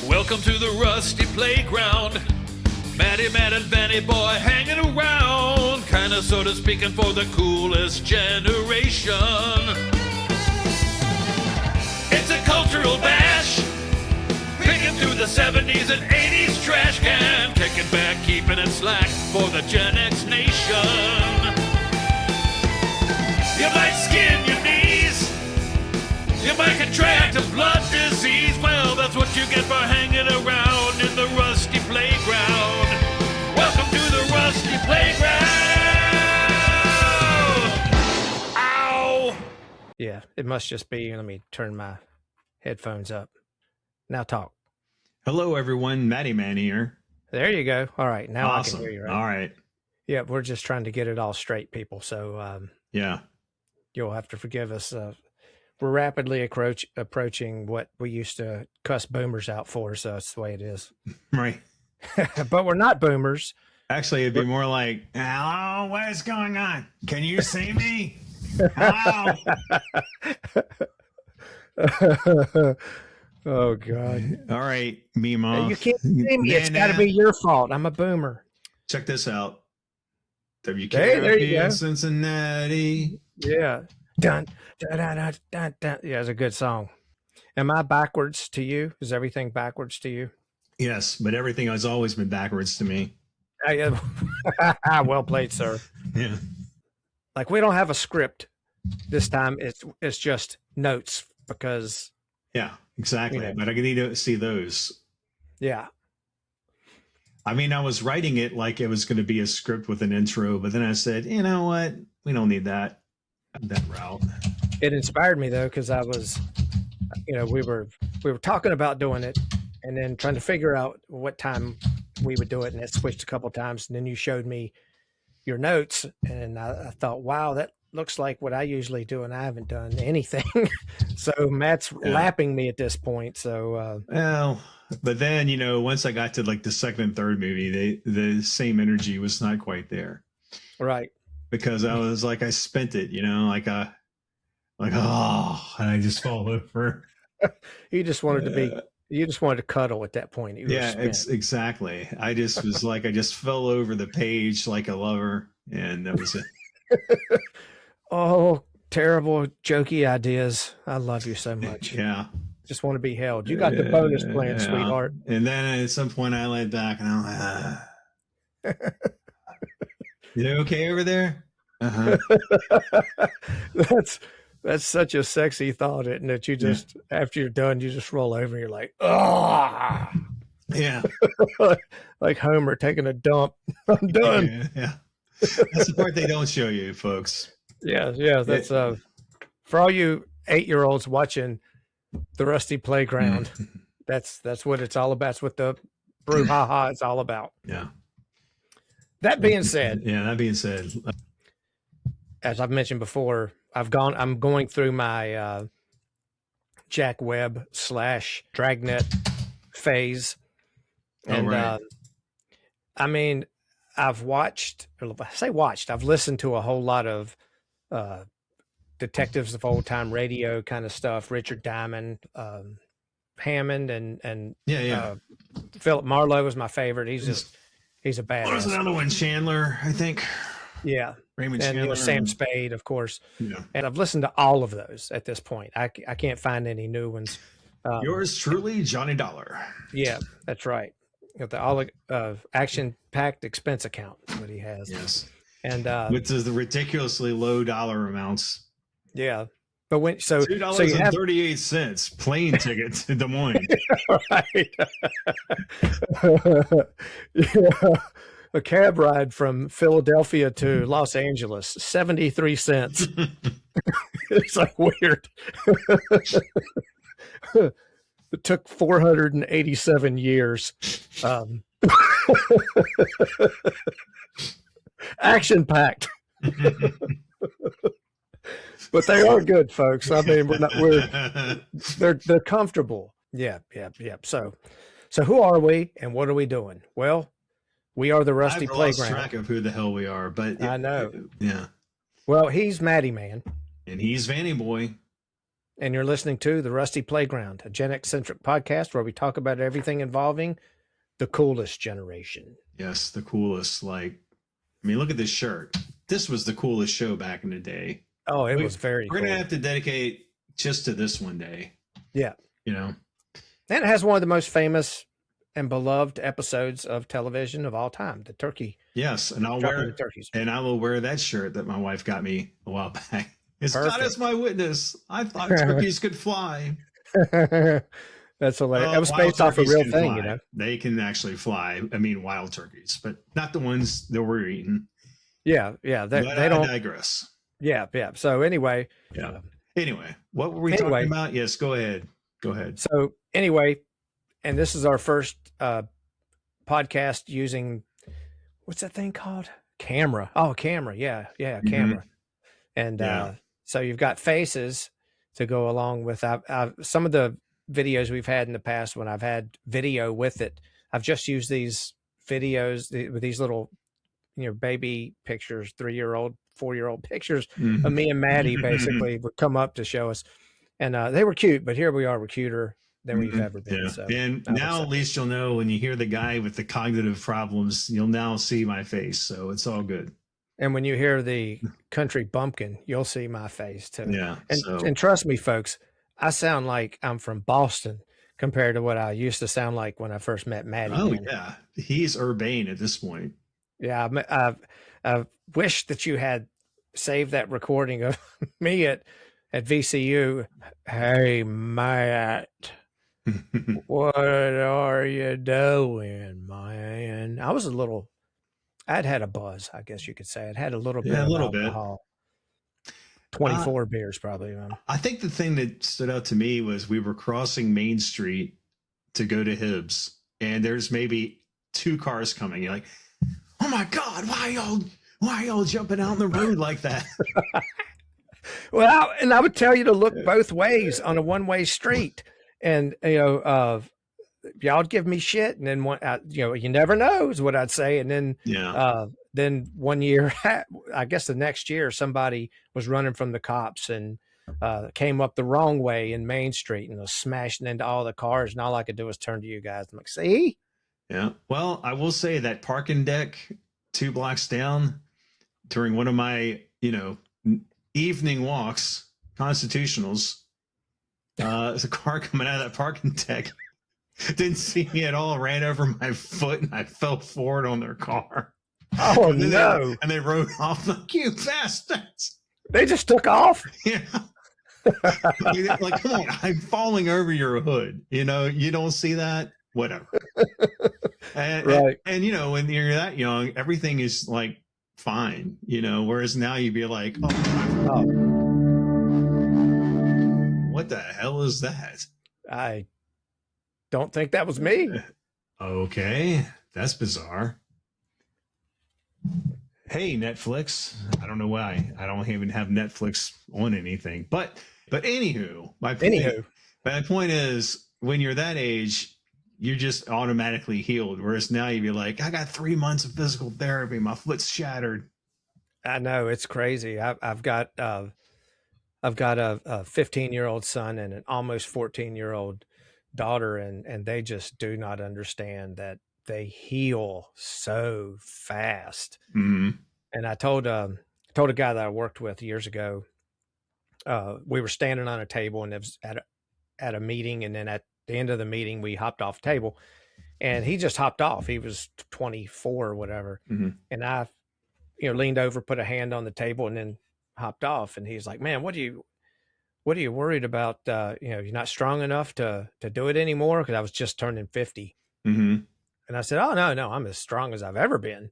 Welcome to the Rusty Playground. Mattyman and Vannyboy hanging around, kinda sorta speaking for the coolest generation. It's a cultural bash, picking through the 70s and 80s trash can, kicking back, keeping it slack for the Gen X nation. You might skin your knees, you might contract a blood disease. Well, that's what you get for hanging around in the Rusty Playground. Welcome to the Rusty Playground. Ow! Yeah, it must just be. Let me turn my headphones up. Now talk. Hello, everyone. Mattyman here. There you go. All right, now Awesome. I can hear you. Right? All right. Yeah, we're just trying to get it all straight, people. So Yeah. you'll have to forgive us. We're rapidly approaching what we used to cuss boomers out for, so that's the way it is. Right. But we're not boomers. Actually, it'd be more like, hello, what is going on? Can you see me? Hello? Oh, God. All right, Mima. You can't see me. It's got to be your fault. I'm a boomer. Check this out. There you WKRP go. in Cincinnati. Yeah. Dun, dun, dun, dun, dun, dun. Yeah, it's a good song. Am I backwards to you? Is everything backwards to you? Yes, but everything has always been backwards to me. Well played, sir. Yeah. Like, we don't have a script this time. It's just notes because. Yeah, exactly. You know. But I need to see those. Yeah. I mean, I was writing it like it was going to be a script with an intro, but then I said, you know what? We don't need that route. It inspired me though, because I was, we were talking about doing it, and then trying to figure out what time we would do it, and it switched a couple times. And then you showed me your notes, and I thought, wow, that looks like what I usually do, and I haven't done anything. So Matt's lapping me at this point. So well, but then once I got to like the second and third movie, the same energy was not quite there. Right. Because I was like, I spent it, and I just fall over. You just wanted to cuddle at that point. Exactly. I just was like, I just fell over the page like a lover, and that was it. Oh, terrible, jokey ideas. I love you so much. Yeah. Just want to be held. You got the bonus plan, sweetheart. And then at some point I laid back and I'm like, You okay over there? Uh-huh. That's such a sexy thought, isn't it? You just after you're done, you just roll over and you're like, ah, yeah, like Homer taking a dump. I'm done. Yeah. That's the part they don't show you, folks. Yeah. That's for all you 8-year-olds watching the Rusty Playground. That's what it's all about. That's what the brouhaha is all about. Yeah. That being said, as I've mentioned before, I'm going through my Jack Webb / Dragnet phase. And I mean, I've listened to a whole lot of detectives of old time radio kind of stuff, Richard Diamond, Hammond, and Philip Marlowe was my favorite. He's a badass. There's another one, Chandler, I think. Yeah. Raymond and Chandler. Sam Spade, of course. Yeah. And I've listened to all of those at this point. I can't find any new ones. Yours truly, Johnny Dollar. Yeah, that's right. All action-packed expense account is what he has. Yes. And with the ridiculously low dollar amounts. Yeah. But when $2.38 plane ticket to Des Moines. Right. Yeah. A cab ride from Philadelphia to Los Angeles, 73 cents. It's like weird. It took 487 years. Action packed. But they are good, folks. I mean, they're comfortable. Yeah. So who are we and what are we doing? Well, we are the Rusty Playground. I've lost track of who the hell we are, but I know. Yeah. Well, he's Mattyman. And he's Vannyboy. and you're listening to The Rusty Playground, a Gen X-centric podcast where we talk about everything involving the coolest generation. Yes, the coolest. Like, I mean, look at this shirt. This was the coolest show back in the day. Oh, it was very We're cool. going to have to dedicate just to this one day. Yeah. You know? And it has one of the most famous and beloved episodes of television of all time, the turkey. Yes, and I will wear that shirt that my wife got me a while back. It's God as my witness. I thought turkeys could fly. That's hilarious. That was based off a real thing, you know. They can actually fly. I mean, wild turkeys, but not the ones that we're eating. Yeah. They don't digress. Yeah. So anyway. Yeah. Anyway, what were we talking about? Yes, go ahead. So anyway, and this is our first podcast using, what's that thing called? Camera. Oh, camera. Yeah. Camera. And so you've got faces to go along with some of the videos we've had in the past when I've had video with it. I've just used these videos with these little, baby pictures, 3-year-old, 4-year-old pictures of me and Maddie basically would come up to show us. And they were cute, but here we are, we're cuter than we've ever been. Yeah. So and now at least you'll know when you hear the guy with the cognitive problems, you'll now see my face. So it's all good. And when you hear the country bumpkin, you'll see my face too. Yeah. And trust me, folks, I sound like I'm from Boston compared to what I used to sound like when I first met Maddie. Oh, yeah. He's urbane at this point. Yeah. I wish that you had saved that recording of me at VCU. Hey, Matt, what are you doing, man? I'd had a buzz, I guess you could say. I'd had a little bit of alcohol. 24 beers probably. I think the thing that stood out to me was we were crossing Main Street to go to Hibbs, and there's maybe 2 cars coming. You're like, oh my God, why are y'all jumping out on the road like that? Well, and I would tell you to look both ways on a one-way street, and y'all give me shit, and then you never know is what I'd say. And then then one year, I guess the next year, somebody was running from the cops and came up the wrong way in Main Street and was smashing into all the cars, and all I could do was turn to you guys. I'm like, see? Yeah. Well, I will say that parking deck 2 blocks down during one of my evening walks, constitutionals, there's a car coming out of that parking deck. Didn't see me at all, ran over my foot, and I fell forward on their car. Oh, no. And they rode off like, you bastards. They just took off? Yeah. Like, come on, I'm falling over your hood. You don't see that? Whatever. And when you're that young, everything is like fine, whereas now you'd be like, oh, what the hell is that? I don't think that was me. Okay, that's bizarre. Hey, Netflix. I don't know why. I don't even have Netflix on anything. But anywho, my point is, when you're that age, you're just automatically healed. Whereas now you'd be like, I got 3 months of physical therapy. My foot's shattered. I know, it's crazy. I've got a 15-year-old son and an almost 14-year-old daughter, and they just do not understand that they heal so fast. Mm-hmm. And I told a guy that I worked with years ago, we were standing on a table, and it was at a meeting, and then at the end of the meeting we hopped off the table, and he just hopped off. He was 24 or whatever. Mm-hmm. And I leaned over, put a hand on the table, and then hopped off. And he's like, man, what are you worried about? You're not strong enough to do it anymore? Because I was just turning 50. Mm-hmm. And I said, oh, no, I'm as strong as I've ever been.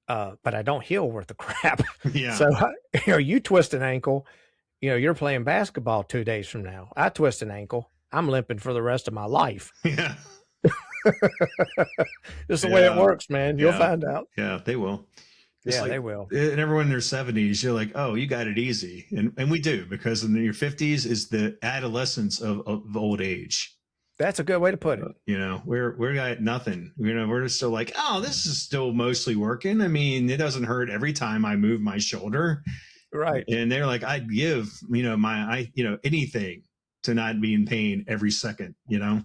But I don't heal worth the crap. Yeah. So, you twist an ankle, you're playing basketball 2 days from now. I twist an ankle, I'm limping for the rest of my life. Yeah. This is the way it works, man. You'll find out. Yeah, they will. They will. And everyone in their 70s, you're like, oh, you got it easy. And we do, because in your 50s is the adolescence of old age. That's a good way to put it. We're got nothing. We're still like, oh, this is still mostly working. I mean, it doesn't hurt every time I move my shoulder. Right. And they're like, I'd give, anything to not be in pain every second, you know?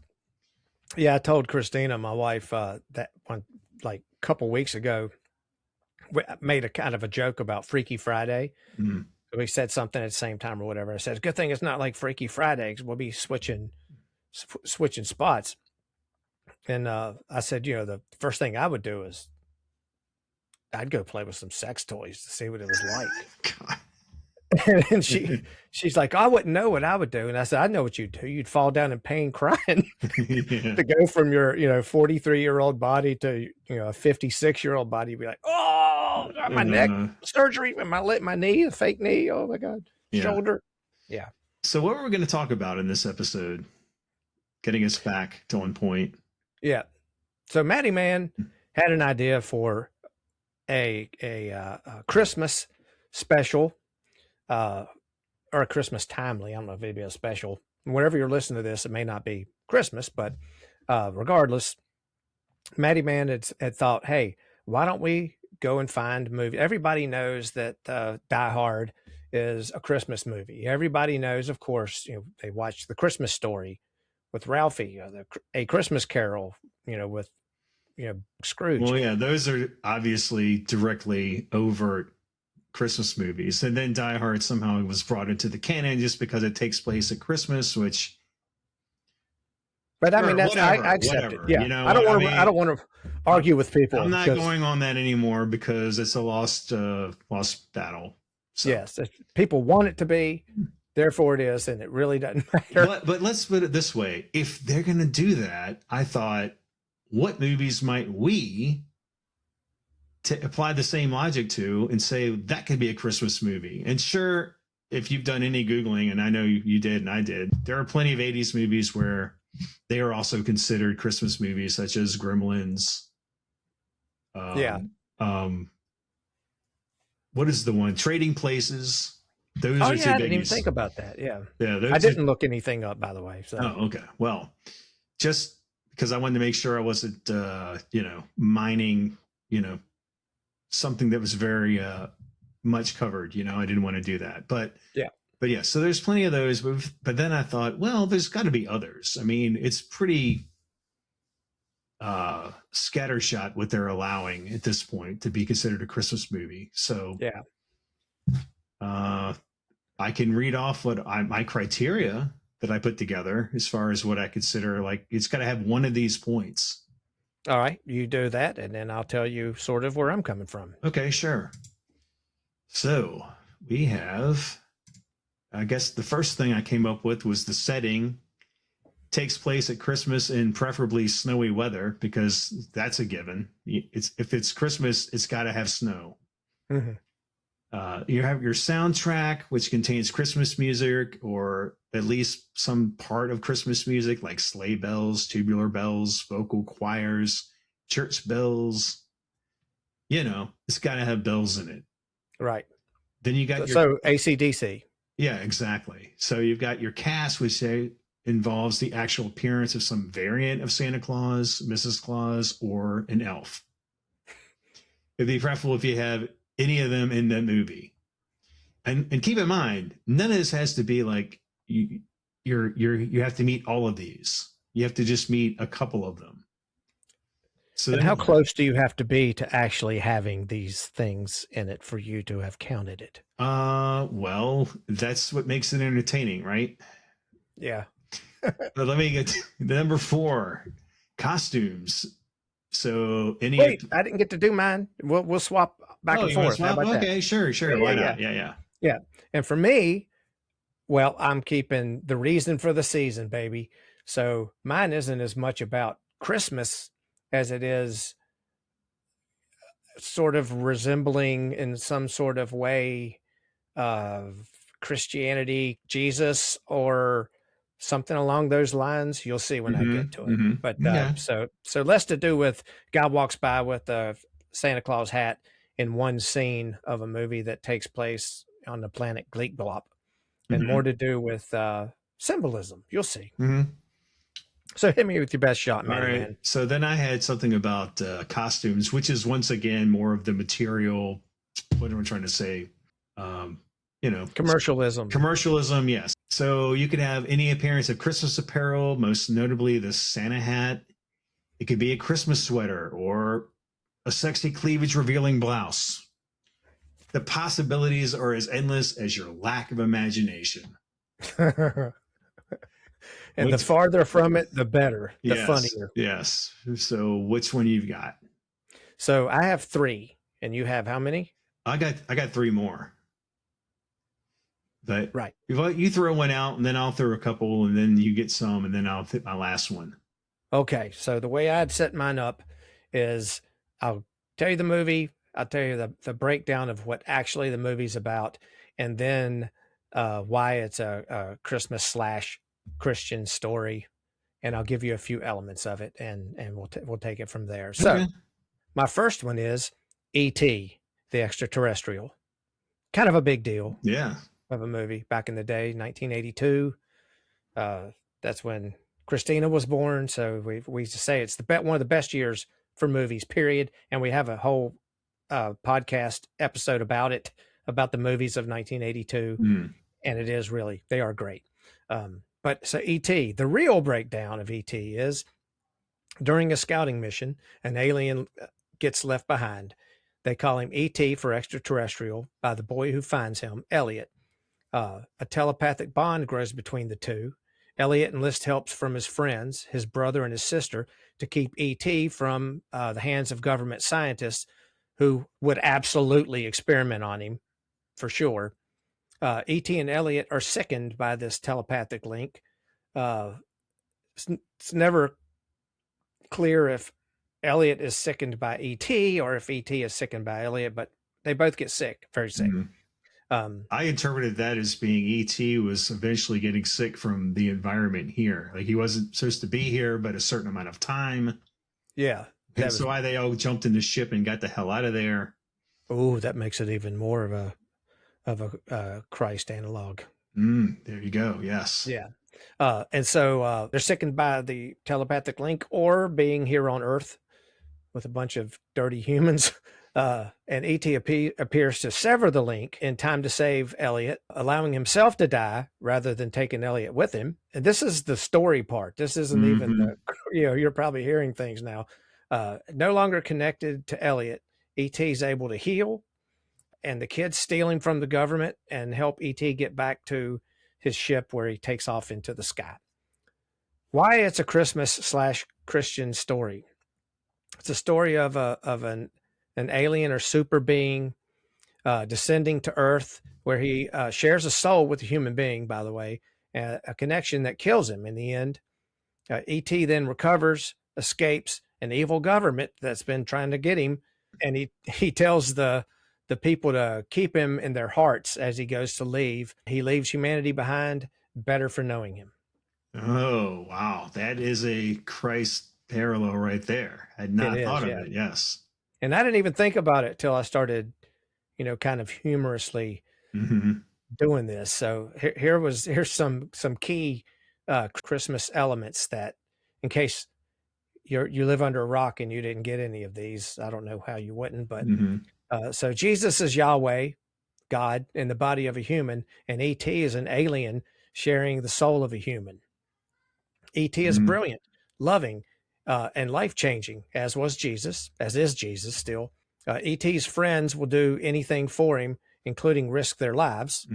Yeah, I told Christina, my wife, that one like a couple weeks ago, we made a kind of a joke about Freaky Friday. Mhm. We said something at the same time or whatever. I said, good thing it's not like Freaky Friday because we'll be switching spots. And I said, you know, the first thing I would do is I'd go play with some sex toys to see what it was like. God. And she's like, I wouldn't know what I would do. And I said, I know what you'd do. You'd fall down in pain crying Yeah. to go from your, you know, 43-year-old body to, you know, a 56-year-old body. You'd be like, oh, my neck surgery, my knee, a fake knee. Oh my God. Yeah. Shoulder. Yeah. So what we're going to talk about in this episode, getting us back to on point. Yeah. So Mattyman had an idea for a Christmas special, or a Christmas timely. I don't know if it'd be a special. Whenever you're listening to this, it may not be Christmas, but regardless, Mattyman had thought, hey, why don't we go and find movie? Everybody knows that Die Hard is a Christmas movie. Everybody knows, of course, you know, they watched The Christmas Story with Ralphie, A Christmas Carol, you know, with, you know, Scrooge. Well, yeah, those are obviously directly overt Christmas movies. And then Die Hard somehow was brought into the canon just because it takes place at Christmas, which. But I mean, that's I accept it. Yeah, you know, I don't want to argue with people. I'm not going on that anymore because it's a lost battle. So. Yes, people want it to be, therefore it is, and it really doesn't matter. But let's put it this way: if they're going to do that, I thought, what movies might we apply the same logic to and say that could be a Christmas movie? And sure, if you've done any Googling, and I know you did and I did, there are plenty of 80s movies where they are also considered Christmas movies, such as Gremlins. What is the one? Trading Places. Those are two biggies. I didn't even think about that. Yeah. I didn't look anything up, by the way. So. Oh, okay. Well, just because I wanted to make sure I wasn't, mining, something that was very much covered. I didn't want to do that. But yeah, so there's plenty of those. But then I thought, well, there's got to be others. I mean, it's pretty scattershot what they're allowing at this point to be considered a Christmas movie. So yeah, I can read off what my criteria that I put together as far as what I consider, like, it's got to have one of these points. All right, you do that, and then I'll tell you sort of where I'm coming from. Okay, sure. So we have, I guess the first thing I came up with was the setting takes place at Christmas in preferably snowy weather, because that's a given. If it's Christmas, it's got to have snow. Mm-hmm. You have your soundtrack, which contains Christmas music, or at least some part of Christmas music, like sleigh bells, tubular bells, vocal choirs, church bells. It's got to have bells in it. Right. Then you got so AC/DC. Yeah, exactly. So you've got your cast, which involves the actual appearance of some variant of Santa Claus, Mrs. Claus, or an elf. It'd be preferable if you have any of them in that movie. And keep in mind, none of this has to be like you have to meet all of these. You have to just meet a couple of them. So and how close do you have to be to actually having these things in it for you to have counted it? Well, that's what makes it entertaining, right? Yeah. But let me get to number 4, costumes. So I didn't get to do mine. We'll swap back and forth. How about okay, that? Sure. Yeah, Why not? Yeah. And for me, well, I'm keeping the reason for the season, baby. So mine isn't as much about Christmas as it is sort of resembling in some sort of way of Christianity, Jesus, or something along those lines. You'll see when I get to it. Mm-hmm. But so less to do with guy walks by with a Santa Claus hat in one scene of a movie that takes place on the planet Gleek Glop, and more to do with symbolism. You'll see. Mm-hmm. So hit me with your best shot, man. All right. Man. So then I had something about costumes, which is once again more of the material. What am I trying to say? Commercialism. Commercialism, yes. So you could have any appearance of Christmas apparel, most notably the Santa hat. It could be a Christmas sweater or a sexy cleavage revealing blouse. The possibilities are as endless as your lack of imagination. And the farther from it, the better, the funnier. Yes. So which one you've got? So I have 3, and you have how many? I got 3 more. But right, you throw one out, and then I'll throw a couple, and then you get some, and then I'll hit my last one. Okay. So the way I'd set mine up is I'll tell you the movie, I'll tell you the breakdown of what actually the movie's about, and then why it's a Christmas / Christian story, and I'll give you a few elements of it, and we'll take it from there. So my first one is E.T., the extraterrestrial. Kind of a big deal. Yeah. Of a movie back in the day, 1982. That's when Christina was born. So we used to say it's one of the best years for movies, period. And we have a whole podcast episode about it, about the movies of 1982. And it is really, they are great. But so E.T., the real breakdown of E.T. is during a scouting mission, an alien gets left behind. They call him E.T. for extraterrestrial by the boy who finds him, Elliot. A telepathic bond grows between the two. Elliot enlists help from his friends, his brother and his sister, to keep E.T. from the hands of government scientists who would absolutely experiment on him, for sure. E.T. and Elliot are sickened by this telepathic link. It's never clear if Elliot is sickened by E.T. or if E.T. is sickened by Elliot, but they both get sick, very sick. I interpreted that as being E.T. was eventually getting sick from the environment here. Like he wasn't supposed to be here, but a certain amount of time. Yeah. That's why they all jumped in the ship and got the hell out of there. Oh, that makes it even more of a Christ analog. There you go. Yes. Yeah. And so they're sickened by the telepathic link or being here on Earth with a bunch of dirty humans. And E.T. appears to sever the link in time to save Elliot, allowing himself to die rather than taking Elliot with him. And this is the story part. This isn't even the, you're probably hearing things now. No longer connected to Elliot, E.T. is able to heal, and the kids steal him from the government and help E.T. get back to his ship where he takes off into the sky. Why it's a Christmas / Christian story. It's a story of an alien or super being descending to Earth, where he shares a soul with a human being, by the way, a connection that kills him in the end. E.T. then recovers, escapes an evil government that's been trying to get him, and he tells the people to keep him in their hearts as he goes to leave. He leaves humanity behind, better for knowing him. Oh, wow. That is a Christ parallel right there. I had not thought of it. Yes. And I didn't even think about it till I started, kind of humorously doing this. So here's some key Christmas elements that, in case you live under a rock and you didn't get any of these, I don't know how you wouldn't, but so Jesus is Yahweh, God, in the body of a human, and E.T. is an alien sharing the soul of a human. E.T. is brilliant, loving, and life-changing, as is Jesus still. E.T.'s friends will do anything for him, including risk their lives.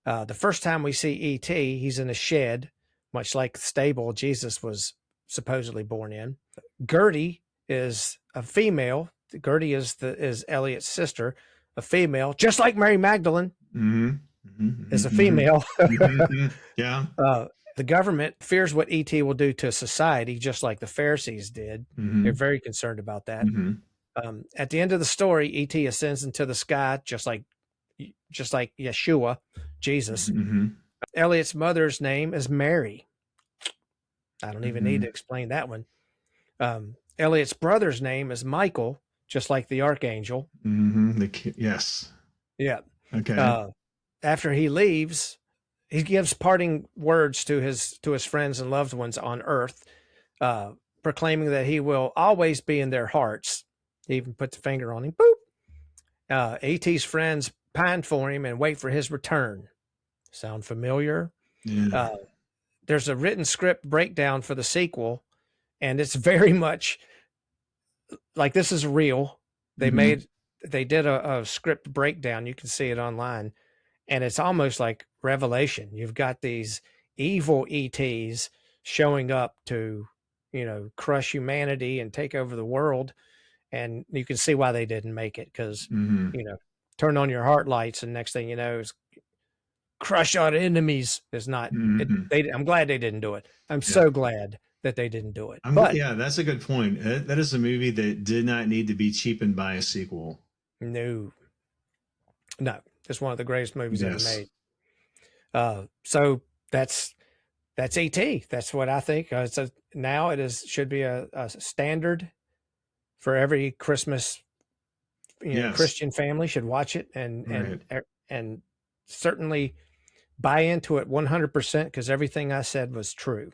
The first time we see E.T., he's in a shed, much like the stable Jesus was supposedly born in. Gertie is a female. Gertie is Elliot's sister, a female, just like Mary Magdalene is a female. Yeah. The government fears what E.T. will do to society, just like the Pharisees did. They're very concerned about that. At the end of the story, E.T. ascends into the sky, just like Yeshua, Jesus. Elliot's mother's name is Mary. I don't even need to explain that one. Elliot's brother's name is Michael, just like the archangel. Yes. Yeah. Okay. After he leaves, he gives parting words to his friends and loved ones on Earth, proclaiming that he will always be in their hearts. He even puts a finger on him. Boop. E.T.'s friends pine for him and wait for his return. Sound familiar? Yeah. There's a written script breakdown for the sequel, and it's very much like this is real. They did a script breakdown. You can see it online, and it's almost like Revelation. You've got these evil ETs showing up to, crush humanity and take over the world. And you can see why they didn't make it, because, turn on your heart lights, and next thing you know is crush our enemies is not. I'm glad they didn't do it. I'm so glad that they didn't do it. Yeah, that's a good point. That is a movie that did not need to be cheapened by a sequel. No, it's one of the greatest movies ever made. So that's ET. That's what I think. Now should be a standard for every Christmas. Christian family should watch it and certainly buy into it 100%, because everything I said was true.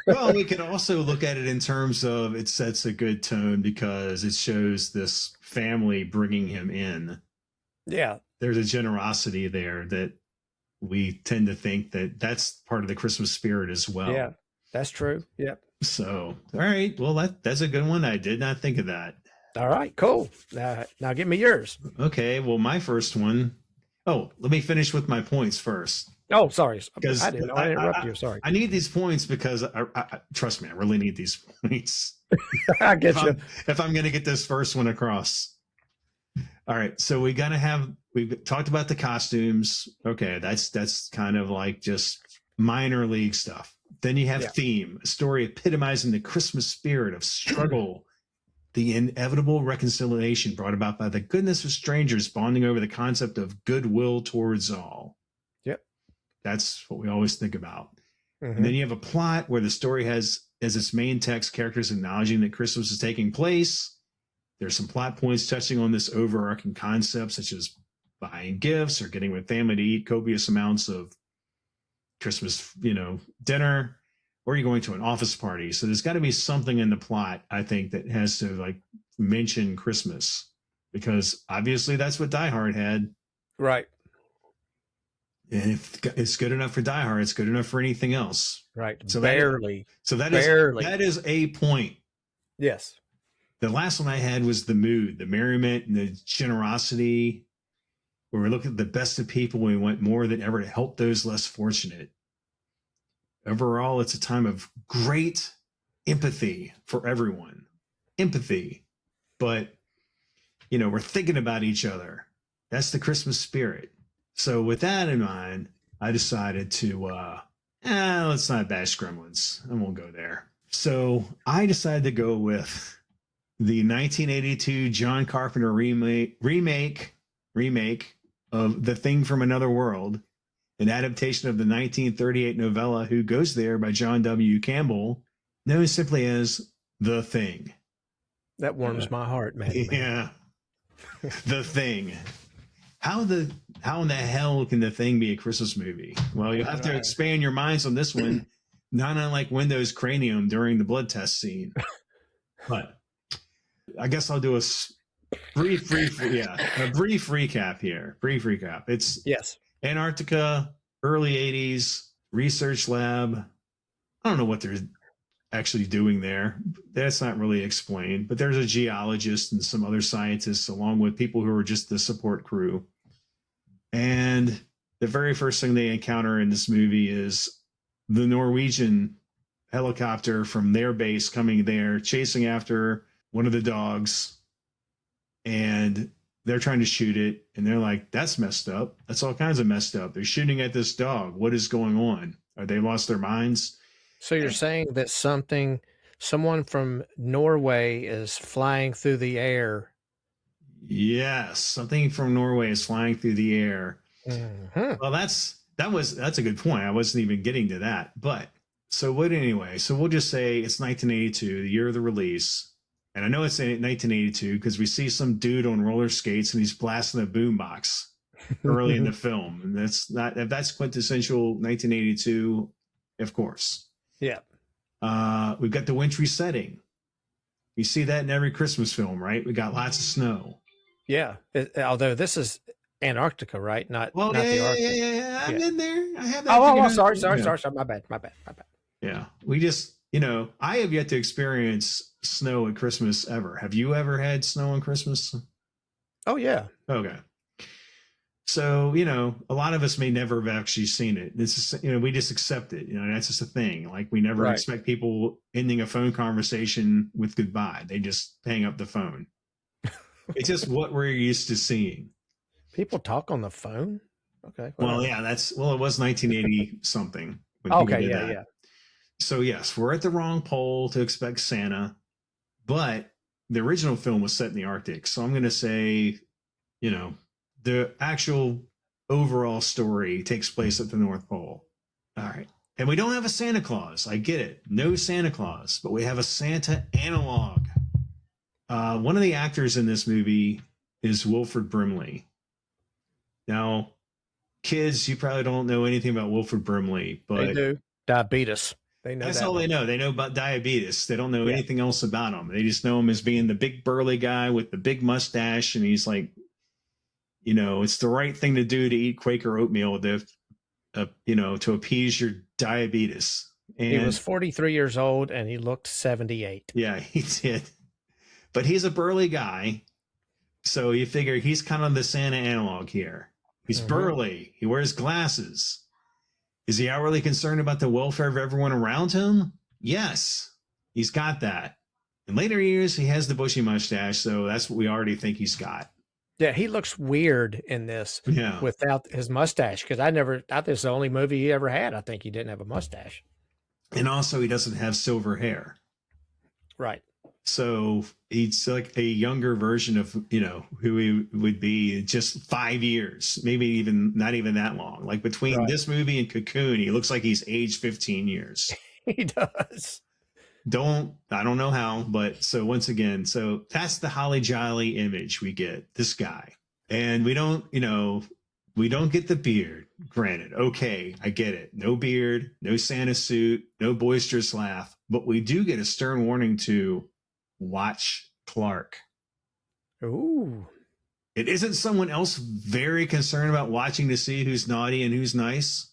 Well, we can also look at it in terms of it sets a good tone because it shows this family bringing him in. Yeah. There's a generosity there that we tend to think that that's part of the Christmas spirit as well. Yeah, that's true. Yep. So, all right. Well, that's a good one. I did not think of that. All right, cool. Now give me yours. Okay. Well, my first one. Oh, let me finish with my points first. Oh, sorry. Because I didn't interrupt you. Sorry. I need these points because I trust me, I really need these points. I get you. If I'm going to get this first one across. All right. So we've talked about the costumes. Okay. That's kind of like just minor league stuff. Then you have theme, a story epitomizing the Christmas spirit of struggle, the inevitable reconciliation brought about by the goodness of strangers bonding over the concept of goodwill towards all. Yep. That's what we always think about. And then you have a plot where the story has as its main text characters acknowledging that Christmas is taking place. There's some plot points touching on this overarching concept, such as buying gifts or getting with family to eat copious amounts of Christmas, dinner, or you're going to an office party. So there's got to be something in the plot, I think, that has to mention Christmas, because obviously that's what Die Hard had. Right. And if it's good enough for Die Hard, it's good enough for anything else. Right. So barely. That is a point. Yes. The last one I had was the mood, the merriment, and the generosity, where we look at the best of people and we want more than ever to help those less fortunate. Overall, it's a time of great empathy for everyone. Empathy. But, we're thinking about each other. That's the Christmas spirit. So with that in mind, I decided to, let's not bash Gremlins. I won't go there. So I decided to go with the 1982 John Carpenter remake of The Thing from Another World, an adaptation of the 1938 novella Who Goes There by John W. Campbell, known simply as The Thing. That warms my heart, man. Yeah. The Thing. How in the hell can The Thing be a Christmas movie? Well, you'll have to expand your minds on this one, not unlike Windows Cranium during the blood test scene. But I guess I'll do a brief recap here. Brief recap. It's Antarctica, early 80s, research lab. I don't know what they're actually doing there. That's not really explained, but there's a geologist and some other scientists along with people who are just the support crew. And the very first thing they encounter in this movie is the Norwegian helicopter from their base coming there, chasing after one of the dogs, and they're trying to shoot it. And they're like, that's messed up. That's all kinds of messed up. They're shooting at this dog. What is going on? Are they lost their minds? So you're saying that someone from Norway is flying through the air. Yes, something from Norway is flying through the air. Mm-hmm. Well, that's a good point. I wasn't even getting to that. But so we'll just say it's 1982, the year of the release. And I know it's 1982 because we see some dude on roller skates and he's blasting a boombox early in the film. And if that's quintessential 1982, of course. Yeah. We've got the wintry setting. You see that in every Christmas film, right? We got lots of snow. Yeah. Although this is Antarctica, right? Not Well, not the yeah. Arctic. I've Yeah. been there. I have that. Oh, figured out. sorry. Yeah. My bad. Yeah. We just, I have yet to experience snow at Christmas ever. Have you ever had snow on Christmas? Oh yeah. Okay. So, a lot of us may never have actually seen it. This is, we just accept it. That's just a thing. Like we never Right. expect people ending a phone conversation with goodbye. They just hang up the phone. It's just what we're used to seeing. People talk on the phone. Okay. Well, whatever. yeah, it was 1980 something. When people Okay. did Yeah. that. Yeah. So yes, we're at the wrong pole to expect Santa, but the original film was set in the Arctic. So I'm going to say, the actual overall story takes place at the North Pole. All right. And we don't have a Santa Claus. I get it. No Santa Claus, but we have a Santa analog. One of the actors in this movie is Wilford Brimley. Now, kids, you probably don't know anything about Wilford Brimley, but They do. Diabetes. They know that's that all one. they know. They know about diabetes. They don't know anything else about him. They just know him as being the big burly guy with the big mustache, and he's like, it's the right thing to do to eat Quaker oatmeal to appease your diabetes. And He was 43 years old and he looked 78. yeah, he did. But he's a burly guy, so you figure he's kind of the Santa analog here. He's burly. He wears glasses. Is he outwardly concerned about the welfare of everyone around him? Yes, he's got that. In later years, he has the bushy mustache, so that's what we already think he's got. Yeah, he looks weird in this without his mustache because I thought this is the only movie he ever had. I think he didn't have a mustache. And also, he doesn't have silver hair. Right. So he's like a younger version of, who he would be in just 5 years, maybe even not even that long. Like between this movie and Cocoon, he looks like he's aged 15 years. He does. I don't know how, but so once again, so that's the holly jolly image we get, this guy. And we don't get the beard, granted. Okay, I get it. No beard, no Santa suit, no boisterous laugh, but we do get a stern warning to watch Clark. Ooh. It isn't someone else very concerned about watching to see who's naughty and who's nice?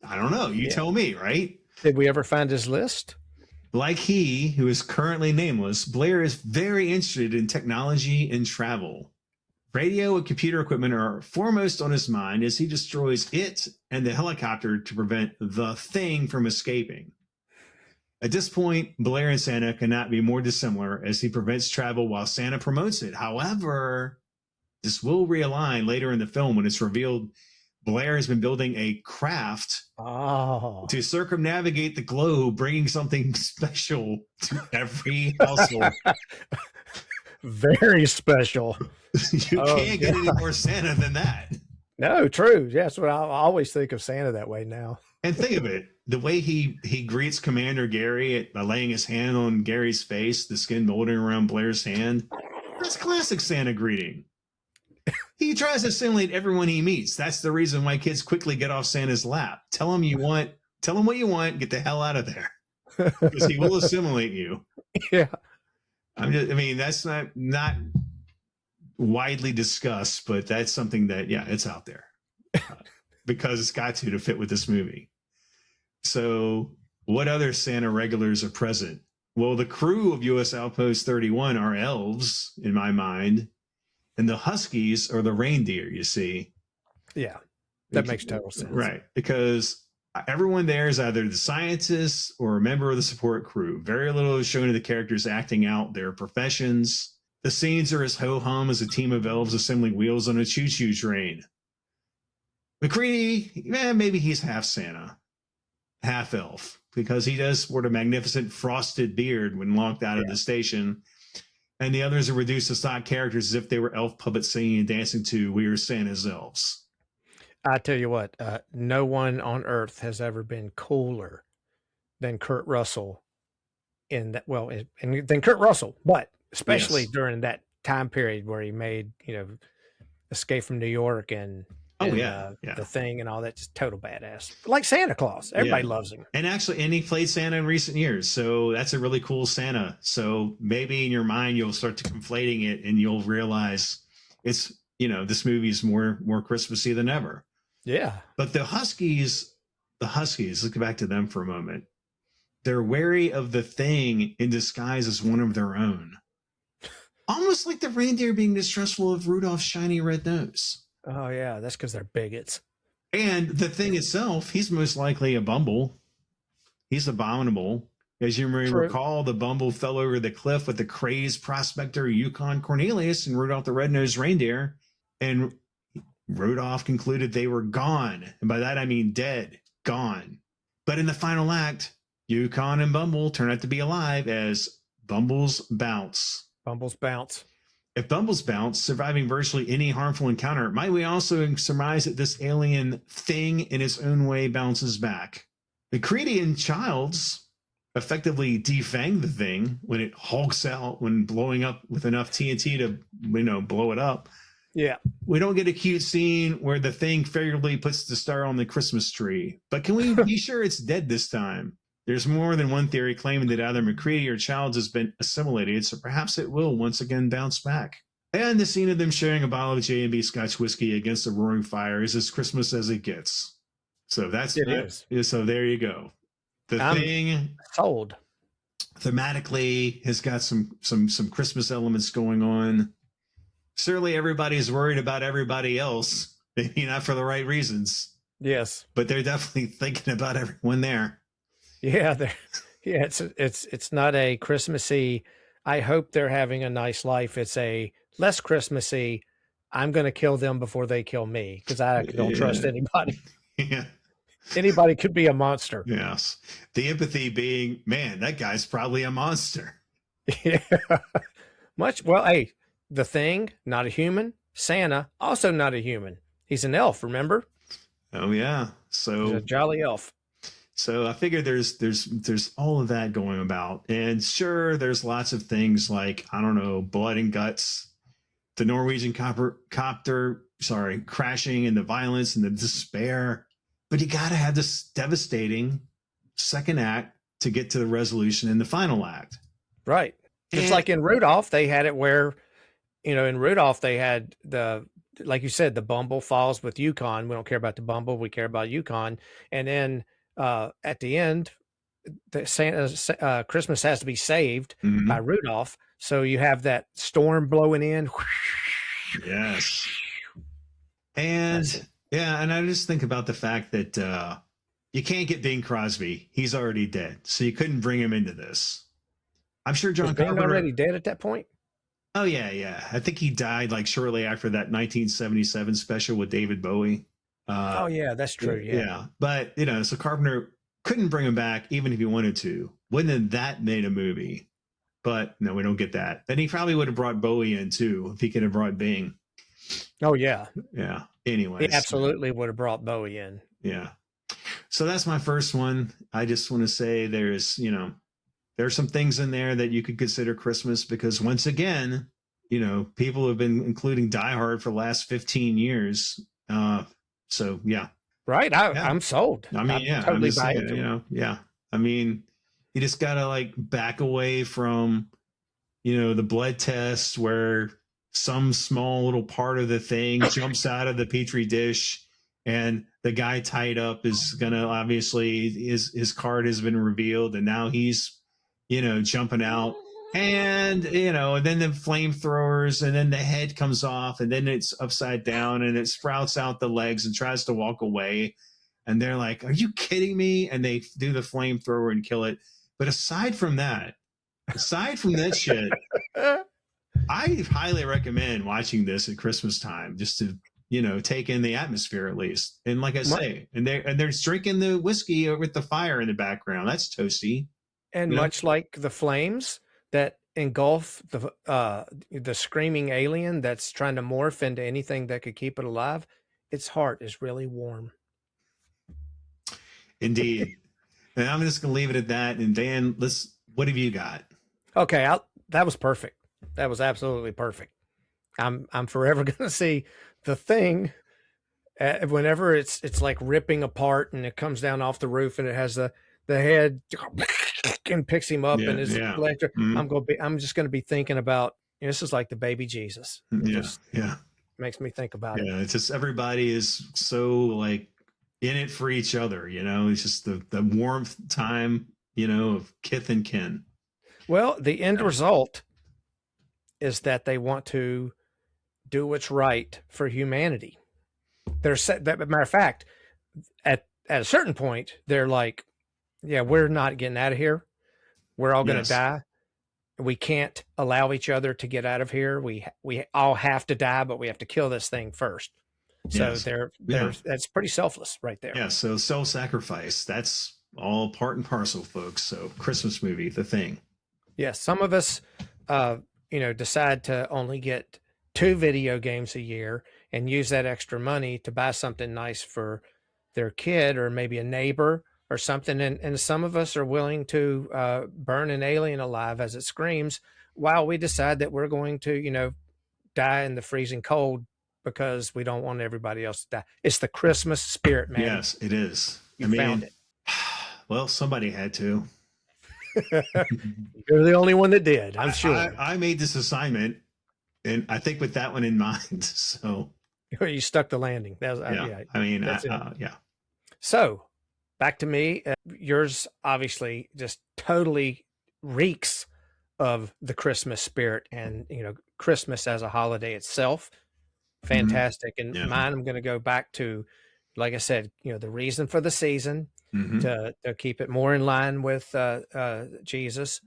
I don't know. You tell me, right? Did we ever find his list? Like he, who is currently nameless, Blair is very interested in technology and travel. Radio and computer equipment are foremost on his mind as he destroys it and the helicopter to prevent the thing from escaping. At this point, Blair and Santa cannot be more dissimilar as he prevents travel while Santa promotes it. However, this will realign later in the film when it's revealed Blair has been building a craft to circumnavigate the globe, bringing something special to every household. Very special. You can't get any more Santa than that. No, true. Yeah, that's what I always think of Santa that way now. And think of it, the way he greets Commander Gary by laying his hand on Gary's face, the skin molding around Blair's hand. That's classic Santa greeting. He tries to assimilate everyone he meets. That's the reason why kids quickly get off Santa's lap. Tell him what you want, get the hell out of there. Because he will assimilate you. Yeah. That's not widely discussed, but that's something that, it's out there. Because it's got to fit with this movie. So what other Santa regulars are present? Well, the crew of U.S. Outpost 31 are elves, in my mind. And the Huskies are the reindeer, you see. Yeah, that makes total sense. Right, because everyone there is either the scientists or a member of the support crew. Very little is shown of the characters acting out their professions. The scenes are as ho-hum as a team of elves assembling wheels on a choo-choo train. McCready, maybe he's half Santa, half elf, because he does sport a magnificent frosted beard when locked out of the station. And the others are reduced to stock characters as if they were elf puppets singing and dancing to "We Are Santa's Elves." I tell you what, no one on earth has ever been cooler than Kurt Russell than Kurt Russell, but especially during that time period where he made, Escape from New York and The Thing and all that, just total badass. Like Santa Claus. Everybody loves him. And he played Santa in recent years. So that's a really cool Santa. So maybe in your mind, you'll start to conflating it and you'll realize it's, this movie is more Christmassy than ever. Yeah. But the Huskies, let's go back to them for a moment. They're wary of the thing in disguise as one of their own. Almost like the reindeer being distrustful of Rudolph's shiny red nose. Oh, yeah. That's because they're bigots. And the thing itself, he's most likely a bumble. He's abominable. As you may recall, the bumble fell over the cliff with the crazed prospector Yukon Cornelius and Rudolph the Red-Nosed Reindeer. And Rudolph concluded they were gone. And by that, I mean dead, gone. But in the final act, Yukon and Bumble turn out to be alive as Bumbles bounce. Bumbles bounce. If Bumbles bounce, surviving virtually any harmful encounter, might we also surmise that this alien thing in its own way bounces back? The Creedy and Childs effectively defang the thing when it hulks out when blowing up with enough TNT to, blow it up. Yeah. We don't get a cute scene where the thing figuratively puts the star on the Christmas tree. But can we be sure it's dead this time? There's more than one theory claiming that either McCready or Childs has been assimilated, so perhaps it will once again bounce back. And the scene of them sharing a bottle of J&B Scotch whiskey against a roaring fire is as Christmas as it gets. So that's it. So there you go. The thing sold thematically has got some Christmas elements going on. Certainly everybody's worried about everybody else, maybe not for the right reasons. Yes, but they're definitely thinking about everyone there. Yeah, it's not a Christmassy, I hope they're having a nice life. It's a less Christmassy, I'm going to kill them before they kill me, because I don't trust anybody. Yeah. Anybody could be a monster. Yes. The empathy being, man, that guy's probably a monster. Yeah. Well, hey, the Thing, not a human. Santa, also not a human. He's an elf, remember? Oh, yeah. So he's a jolly elf. So I figure there's all of that going about. And sure, there's lots of things like, I don't know, blood and guts, the Norwegian copter crashing, and the violence and the despair. But you got to have this devastating second act to get to the resolution in the final act. Right. It's like in Rudolph, they had it where, in Rudolph, they had like you said, the Bumble falls with Yukon. We don't care about the Bumble. We care about Yukon. And then, at the end, Christmas has to be saved by Rudolph. So you have that storm blowing in. Yes. And and I just think about the fact that you can't get Bing Crosby. He's already dead. So you couldn't bring him into this. I'm sure John Carpenter already dead at that point. Oh yeah. I think he died like shortly after that 1977 special with David Bowie. Oh yeah, that's true. Yeah. But so Carpenter couldn't bring him back even if he wanted to. Wouldn't have that made a movie? But no, we don't get that. Then he probably would have brought Bowie in too if he could have brought Bing. Oh yeah. Yeah. Anyway, he absolutely would have brought Bowie in. Yeah. So that's my first one. I just want to say there's some things in there that you could consider Christmas because once again, people have been including Die Hard for the last 15 years. So yeah. Right. I'm sold. I mean, I'm totally buy it. Yeah. I mean, you just gotta like back away from, the blood test where some small little part of the thing jumps out of the petri dish and the guy tied up is gonna obviously his card has been revealed and now he's, jumping out. And, then the flamethrowers and then the head comes off and then it's upside down and it sprouts out the legs and tries to walk away. And they're like, are you kidding me? And they do the flamethrower and kill it. But aside from that shit, I highly recommend watching this at Christmas time just to, take in the atmosphere at least. And like I say, and they're drinking the whiskey with the fire in the background. That's toasty. And much like the flames that engulf the screaming alien that's trying to morph into anything that could keep it alive, its heart is really warm. Indeed. And I'm just going to leave it at that. And Dan, what have you got? Okay. That was perfect. That was absolutely perfect. I'm forever going to see The Thing whenever it's like ripping apart and it comes down off the roof and it has the head and picks him up and is electric. I'm just going to be thinking about, this is like the baby Jesus. Yeah. makes me think about it. Yeah, it's just everybody is so like in it for each other, you know. It's just the warmth time, you know, of kith and kin. Well, the end result is that they want to do what's right for humanity. Matter of fact, at a certain point, they're like, yeah, we're not getting out of here. We're all going to die. We can't allow each other to get out of here. We all have to die, but we have to kill this thing first. So that's pretty selfless right there. Yeah. So self-sacrifice, that's all part and parcel, folks. So Christmas movie, The Thing. Yes. Some of us, decide to only get 2 video games a year and use that extra money to buy something nice for their kid or maybe a neighbor or something. And some of us are willing to burn an alien alive as it screams while we decide that we're going to, die in the freezing cold because we don't want everybody else to die. It's the Christmas spirit, man. Yes, it is. You found it. Well, somebody had to. You're the only one that did, I'm sure. I made this assignment, and I think with that one in mind. So you stuck the landing. That was, yeah. So back to me. Yours obviously just totally reeks of the Christmas spirit and, Christmas as a holiday itself. Fantastic. And mine, I'm going to go back to, like I said, the reason for the season to keep it more in line with Jesus.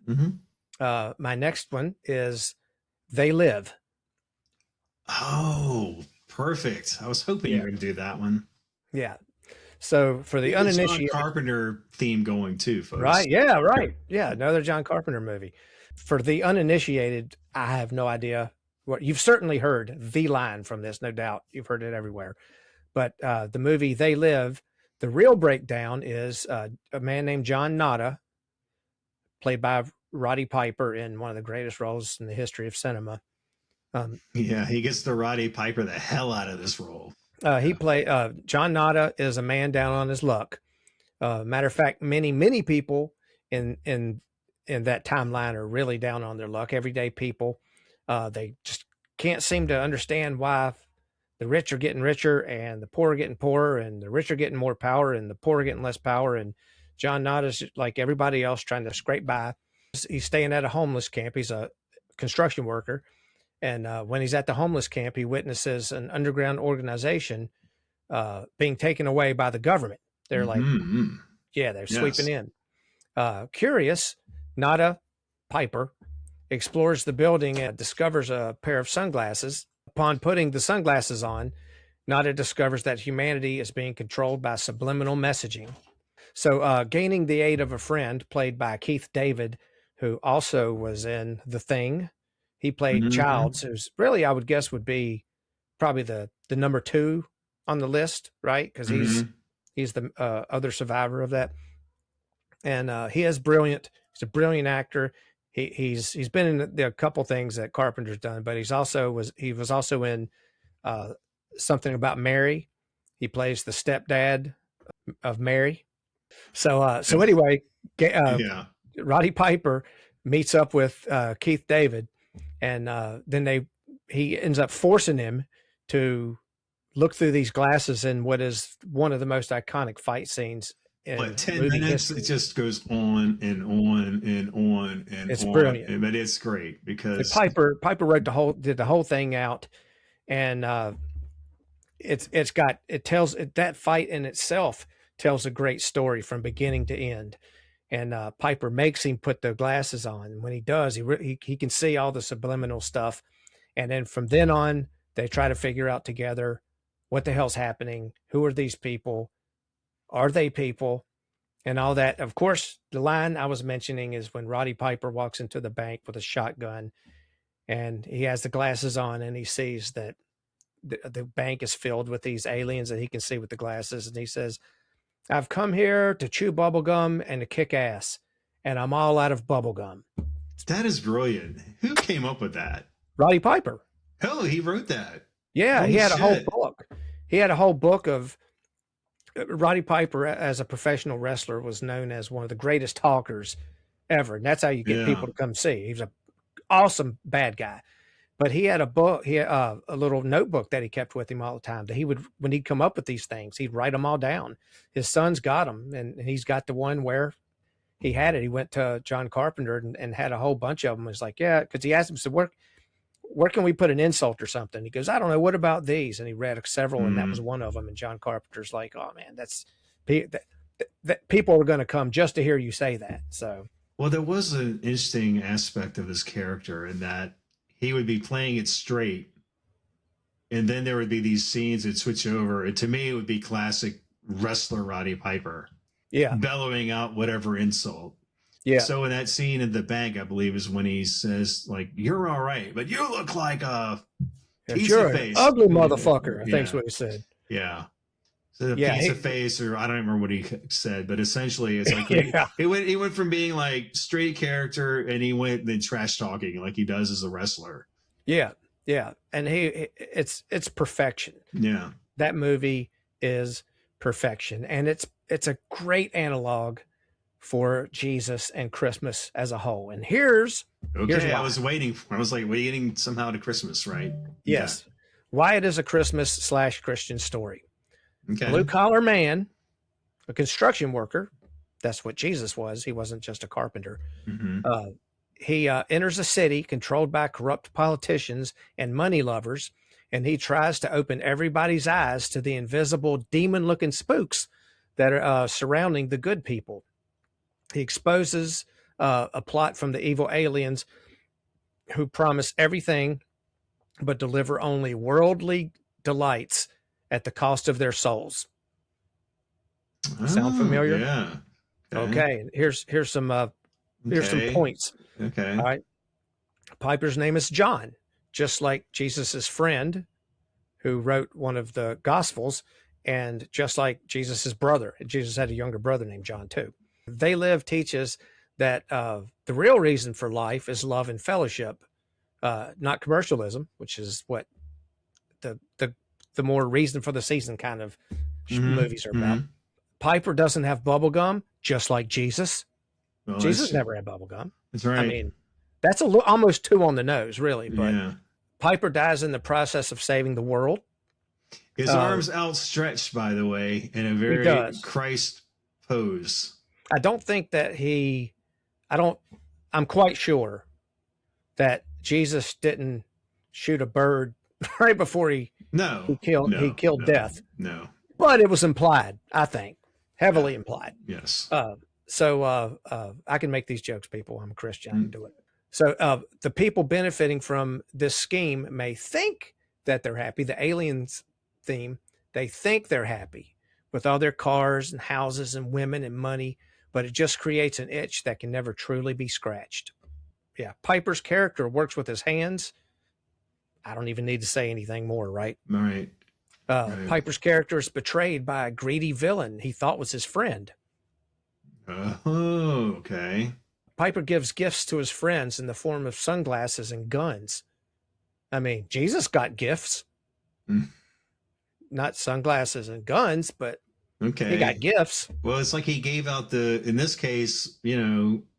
My next one is They Live. Oh, perfect. I was hoping you were going to do that one. Yeah. So for the uninitiated, John Carpenter theme going too, folks. Right. Yeah. Right. Yeah. Another John Carpenter movie. For the uninitiated, I have no idea what you've certainly heard the line from this. No doubt you've heard it everywhere, but the movie They Live, the real breakdown is a man named John Nada, played by Roddy Piper in one of the greatest roles in the history of cinema. He gets the Roddy Piper the hell out of this role. He played John Nada is a man down on his luck. Matter of fact, many people in that timeline are really down on their luck. Everyday people, they just can't seem to understand why the rich are getting richer and the poor are getting poorer, and the rich are getting more power and the poor are getting less power. And John Nada's like everybody else trying to scrape by. He's staying at a homeless camp. He's a construction worker. And when he's at the homeless camp, he witnesses an underground organization being taken away by the government. They're like, they're sweeping in. Curious, Nada Piper explores the building and discovers a pair of sunglasses. Upon putting the sunglasses on, Nada discovers that humanity is being controlled by subliminal messaging. So gaining the aid of a friend played by Keith David, who also was in The Thing. He played Childs, who's really, I would guess, would be probably the number 2 on the list, right? Because he's the other survivor of that. And he is brilliant. He's a brilliant actor. He's been in a couple things that Carpenter's done, but he was also in Something About Mary. He plays the stepdad of Mary. So anyway, Roddy Piper meets up with Keith David, and then he ends up forcing him to look through these glasses in what is one of the most iconic fight scenes. Like 10 minutes, it just goes on and on and on and it's on. Brilliant. But it's great because Piper did the whole thing out, and that fight in itself tells a great story from beginning to end. And Piper makes him put the glasses on. And when he does, he can see all the subliminal stuff. And then from then on, they try to figure out together what the hell's happening. Who are these people? Are they people? And all that. Of course, the line I was mentioning is when Roddy Piper walks into the bank with a shotgun and he has the glasses on and he sees that the bank is filled with these aliens that he can see with the glasses. And he says, I've come here to chew bubblegum and to kick ass, and I'm all out of bubblegum. That is brilliant. Who came up with that? Roddy Piper. Oh, he wrote that. Yeah, he had a whole book. He had a whole book of Roddy Piper as a professional wrestler was known as one of the greatest talkers ever. And that's how you get people to come see. He was an awesome bad guy. But he had a book, he had a little notebook that he kept with him all the time. That he would, when he'd come up with these things, he'd write them all down. His son's got them, and he's got the one where he had it. He went to John Carpenter and had a whole bunch of them. He's like, yeah, because he asked him, so where can we put an insult or something? He goes, I don't know. What about these? And he read several, and that was one of them. And John Carpenter's like, oh man, that people are going to come just to hear you say that. So, well, there was an interesting aspect of his character in that he would be playing it straight, and then there would be these scenes that switch over. And to me, it would be classic wrestler Roddy Piper, bellowing out whatever insult. Yeah. So in that scene in the bank, I believe, is when he says, like, "You're all right, but you look like a piece of face, ugly motherfucker." I think's what he said. Yeah. So piece of face, or I don't remember what he said, but essentially it's like he went from being like straight character, and he went then trash talking like he does as a wrestler. Yeah, yeah, and it's perfection. Yeah, that movie is perfection, and it's a great analog for Jesus and Christmas as a whole. And here's why. I was waiting somehow to Christmas, right? Yes, why it is a Christmas / Christian story. Okay. Blue collar man, a construction worker. That's what Jesus was. He wasn't just a carpenter. Mm-hmm. He enters a city controlled by corrupt politicians and money lovers, and he tries to open everybody's eyes to the invisible demon-looking spooks that are surrounding the good people. He exposes a plot from the evil aliens who promise everything but deliver only worldly delights at the cost of their souls. Sound familiar? Yeah. Okay. Here's some points. Okay. All right. Piper's name is John, just like Jesus's friend who wrote one of the Gospels, and just like Jesus's brother. Jesus had a younger brother named John too. They Live teaches that the real reason for life is love and fellowship, not commercialism, which is what the more reason for the season kind of movies are about. Piper doesn't have bubble gum, just like Jesus. Well, Jesus never had bubble gum. That's right. I mean, that's almost too on the nose, really. But Piper dies in the process of saving the world. His arms outstretched, by the way, in a very Christ pose. I don't think that I'm quite sure that Jesus didn't shoot a bird right before he killed death. No. But it was implied, I think. Heavily implied. Yes. So I can make these jokes, people. I'm a Christian. I can do it. So the people benefiting from this scheme may think that they're happy. The aliens theme, they think they're happy with all their cars and houses and women and money, but it just creates an itch that can never truly be scratched. Yeah. Piper's character works with his hands. I don't even need to say anything more, right? Right. Piper's character is betrayed by a greedy villain he thought was his friend. Oh, okay. Piper gives gifts to his friends in the form of sunglasses and guns. I mean, Jesus got gifts. Not sunglasses and guns, but he got gifts. Well, it's like he gave out in this case,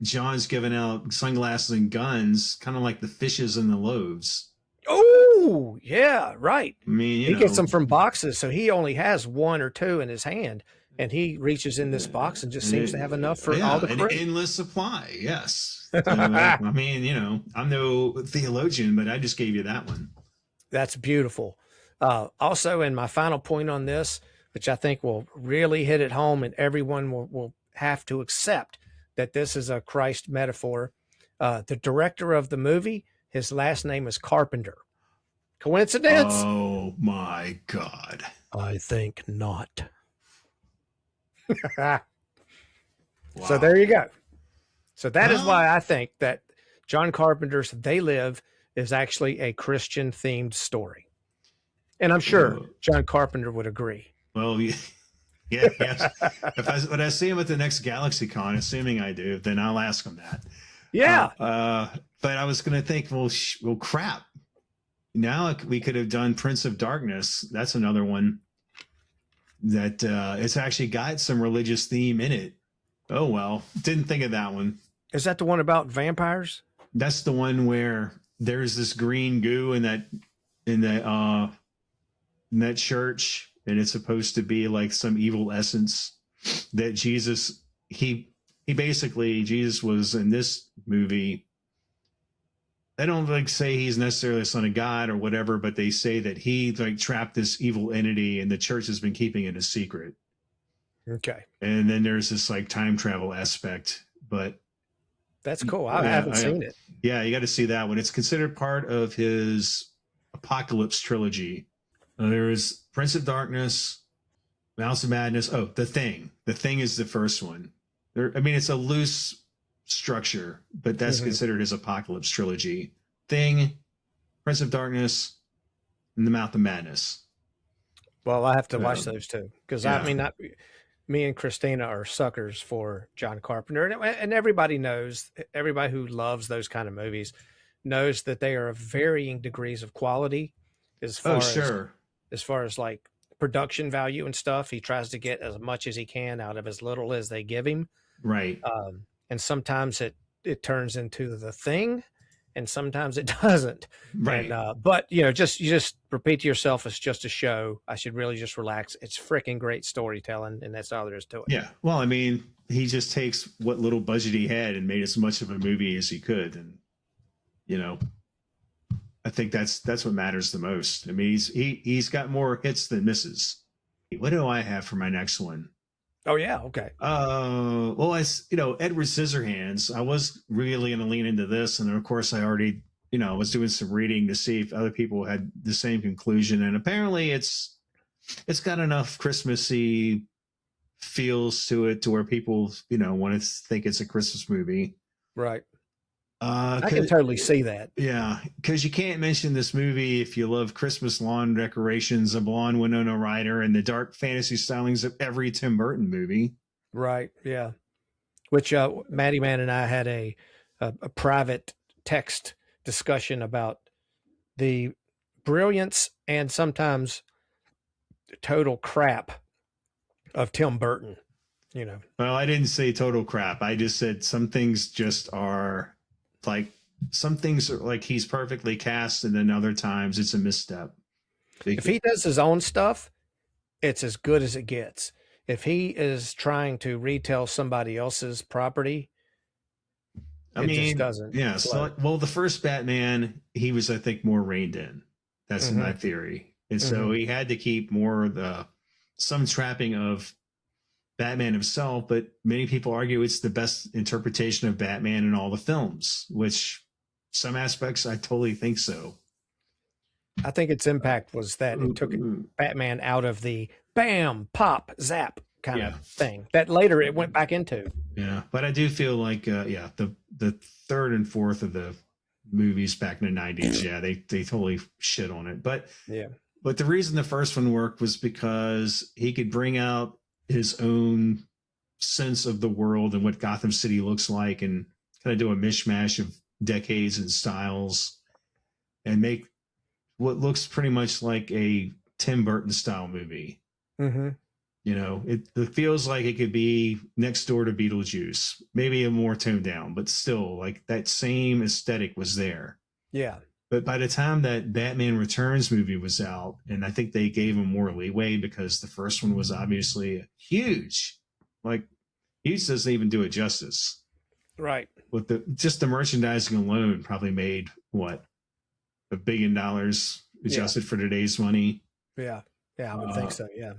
John's giving out sunglasses and guns, kind of like the fishes and the loaves. Oh, yeah, right. I mean, he gets them from boxes, so he only has one or two in his hand, and he reaches in this box and just seems to have enough for all the crew. An endless supply, yes. So, I mean, I'm no theologian, but I just gave you that one. That's beautiful. Also, and my final point on this, which I think will really hit it home, and everyone will have to accept that this is a Christ metaphor. The director of the movie, his last name is Carpenter. Coincidence? Oh my God. I think not. Wow. So there you go. So that is why I think that John Carpenter's They Live is actually a Christian themed story. And I'm sure John Carpenter would agree. Well, yes. When I see him at the next GalaxyCon, assuming I do, then I'll ask him that. Yeah. But I was going to think, well, crap. Now we could have done Prince of Darkness. That's another one that it's actually got some religious theme in it. Oh, well, didn't think of that one. Is that the one about vampires? That's the one where there's this green goo in that church, and it's supposed to be like some evil essence that Jesus Jesus was in this movie. I don't like say he's necessarily the son of God or whatever, but they say that he like trapped this evil entity and the church has been keeping it a secret. Okay. And then there's this like time travel aspect, but that's cool. I haven't seen it. Yeah, you got to see that one. It's considered part of his Apocalypse trilogy. There is Prince of Darkness, Mouse of Madness. Oh, The Thing. The Thing is the first one. It's a loose structure, but that's considered his Apocalypse trilogy. Thing, Prince of Darkness, and The Mouth of Madness. Well, I have to watch those too, because me and Christina are suckers for John Carpenter, and everybody knows. Everybody who loves those kind of movies knows that they are of varying degrees of quality as far as like production value and stuff. He tries to get as much as he can out of as little as they give him. Right. And sometimes it turns into The Thing, and sometimes it doesn't. Right. And, but you just repeat to yourself, it's just a show. I should really just relax. It's freaking great storytelling, and that's all there is to it. Yeah. Well, I mean, he just takes what little budget he had and made as much of a movie as he could. And, I think that's what matters the most. I mean, he's got more hits than misses. What do I have for my next one? Oh yeah, okay. Well, Edward Scissorhands. I was really going to lean into this, and of course, I already, was doing some reading to see if other people had the same conclusion, and apparently, it's got enough Christmassy feels to it to where people, want to think it's a Christmas movie. Right. I can totally see that. Yeah, because you can't mention this movie if you love Christmas lawn decorations, a blonde Winona Ryder, and the dark fantasy stylings of every Tim Burton movie. Right. Yeah. Which Mattyman and I had a private text discussion about the brilliance and sometimes total crap of Tim Burton. Well, I didn't say total crap. I just said some things just are. Like some things are like he's perfectly cast, and then other times it's a misstep. If he does his own stuff, it's as good as it gets. If he is trying to retell somebody else's property, just doesn't. Yeah. So, well, the first Batman, he was, I think, more reined in. That's my theory. And so he had to keep more of some trapping of Batman himself, but many people argue it's the best interpretation of Batman in all the films, which some aspects I totally think so. I think its impact was that it took Batman out of the bam, pop, zap kind of thing that later it went back into. Yeah, but I do feel like, the third and fourth of the movies back in the 90s, they totally shit on it. But the reason the first one worked was because he could bring out his own sense of the world and what Gotham City looks like, and kind of do a mishmash of decades and styles and make what looks pretty much like a Tim Burton style movie. It feels like it could be next door to Beetlejuice, maybe a more toned down, but still like that same aesthetic was there. Yeah. But by the time that Batman Returns movie was out, and I think they gave him more leeway because the first one was obviously huge. Like, huge doesn't even do it justice. Right. With the merchandising alone probably made what, $1 billion adjusted for today's money. Yeah. Yeah, I would think so. Yeah.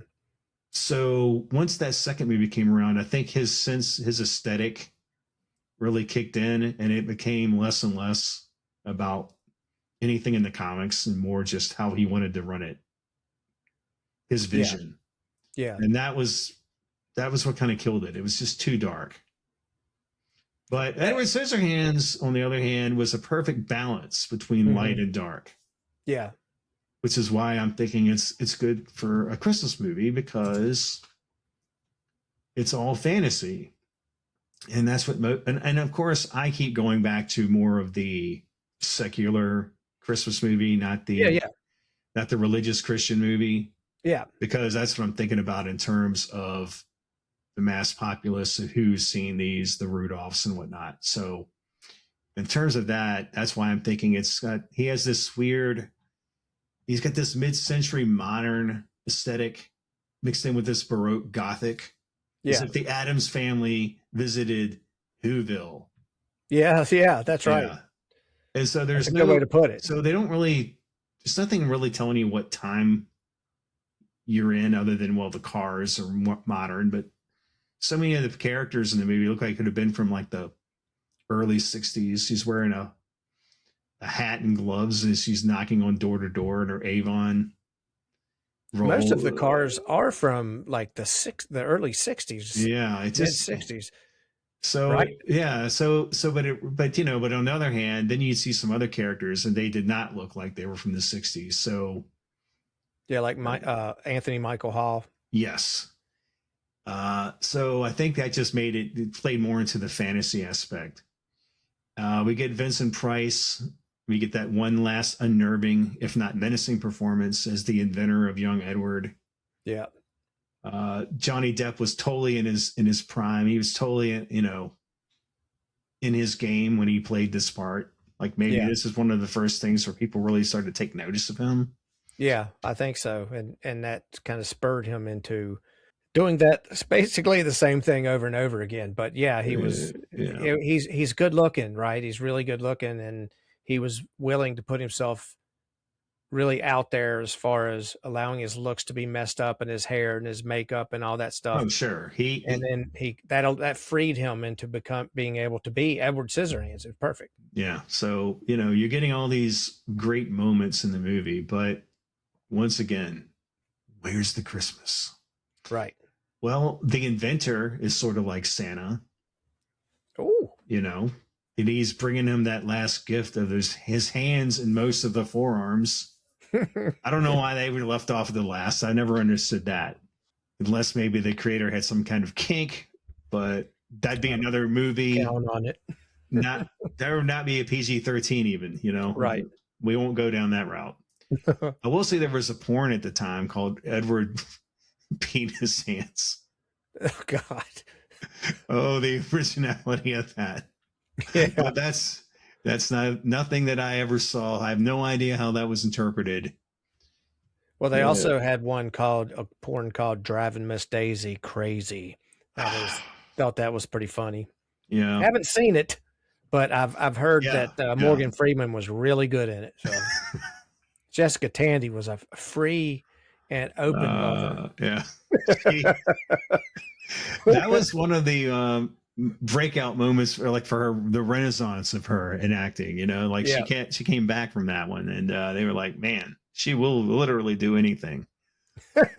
So once that second movie came around, I think his aesthetic really kicked in, and it became less and less about anything in the comics and more just how he wanted to run it, his vision. Yeah. And that was what kind of killed it. It was just too dark. But Edward Scissorhands, on the other hand, was a perfect balance between light and dark. Yeah. Which is why I'm thinking it's good for a Christmas movie, because it's all fantasy. And that's what, and of course I keep going back to more of the secular Christmas movie, not the religious Christian movie. Yeah. Because that's what I'm thinking about in terms of the mass populace of who's seen these, the Rudolphs and whatnot. So in terms of that, that's why I'm thinking he has this weird, he's got this mid-century modern aesthetic mixed in with this Baroque Gothic. Yeah. As if the Addams family visited Whoville. Yeah, that's right. Yeah. And so there's no way to put it. So they don't really, there's nothing really telling you what time you're in other than, well, the cars are more modern, but so many of the characters in the movie look like it could have been from like the early 60s. She's wearing a hat and gloves as she's knocking on door to door in her Avon. Most of the cars are from like the early 60s. Yeah, it's just 60s. So right? Yeah, but on the other hand, then you see some other characters and they did not look like they were from the 60s. So yeah, like Anthony Michael Hall. Yes. So I think that just made it played more into the fantasy aspect. We get Vincent Price. We get that one last unnerving, if not menacing, performance as the inventor of young Edward. Yeah. Johnny Depp was totally in his prime. He was totally, in his game when he played this part. Like maybe this is one of the first things where people really started to take notice of him. Yeah, I think so. And that kind of spurred him into doing that. It's basically the same thing over and over again. But yeah, he was, he's good looking, right? He's really good looking. And he was willing to put himself really out there as far as allowing his looks to be messed up and his hair and his makeup and all that stuff. Oh, sure. That freed him into being able to be Edward Scissorhands. It's perfect. Yeah. So, you're getting all these great moments in the movie, but once again, where's the Christmas? Right. Well, the inventor is sort of like Santa. Oh. And he's bringing him that last gift of his hands and most of the forearms. I don't know why they were left off of the last. I never understood that. Unless maybe the creator had some kind of kink, but that'd be another movie. Count on it. That would not be a PG-13 even, Right. We won't go down that route. I will say there was a porn at the time called Edward Penis Hands. Oh, God. Oh, the originality of that. Yeah. But that's nothing that I ever saw. I have no idea how that was interpreted. Well, they also had a porn called Driving Miss Daisy Crazy. Thought that was pretty funny. Yeah. I haven't seen it, but I've heard that Morgan Freeman was really good in it. So Jessica Tandy was a free and open lover. Yeah. That was one of the breakout moments for her, the renaissance of her in acting. She came back from that one, and they were like, man, she will literally do anything. But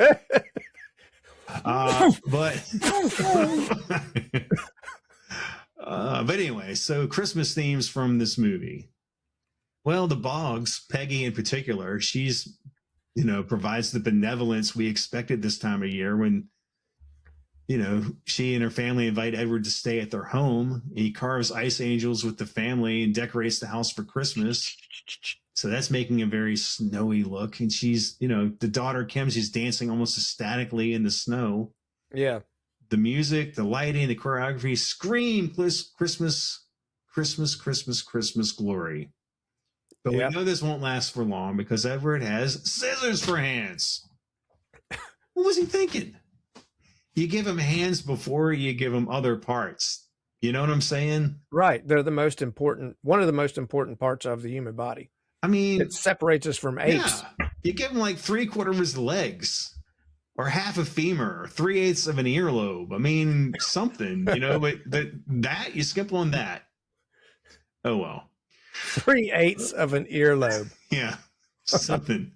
anyway, so Christmas themes from this movie. Well, the Boggs, Peggy in particular, she's provides the benevolence we expected this time of year when she and her family invite Edward to stay at their home. He carves ice angels with the family and decorates the house for Christmas. So that's making a very snowy look. And she's, the daughter Kim, she's dancing almost ecstatically in the snow. Yeah. The music, the lighting, the choreography scream Christmas, Christmas, Christmas, Christmas glory. But we know this won't last for long because Edward has scissors for hands. What was he thinking? You give him hands before you give him other parts. You know what I'm saying? Right. They're one of the most important parts of the human body. I mean, it separates us from apes. Yeah. You give him like 3/4 of his legs or half a femur, or 3/8 of an earlobe. I mean, something, but that you skip on that. Oh, well. 3/8 of an earlobe. Yeah. Something.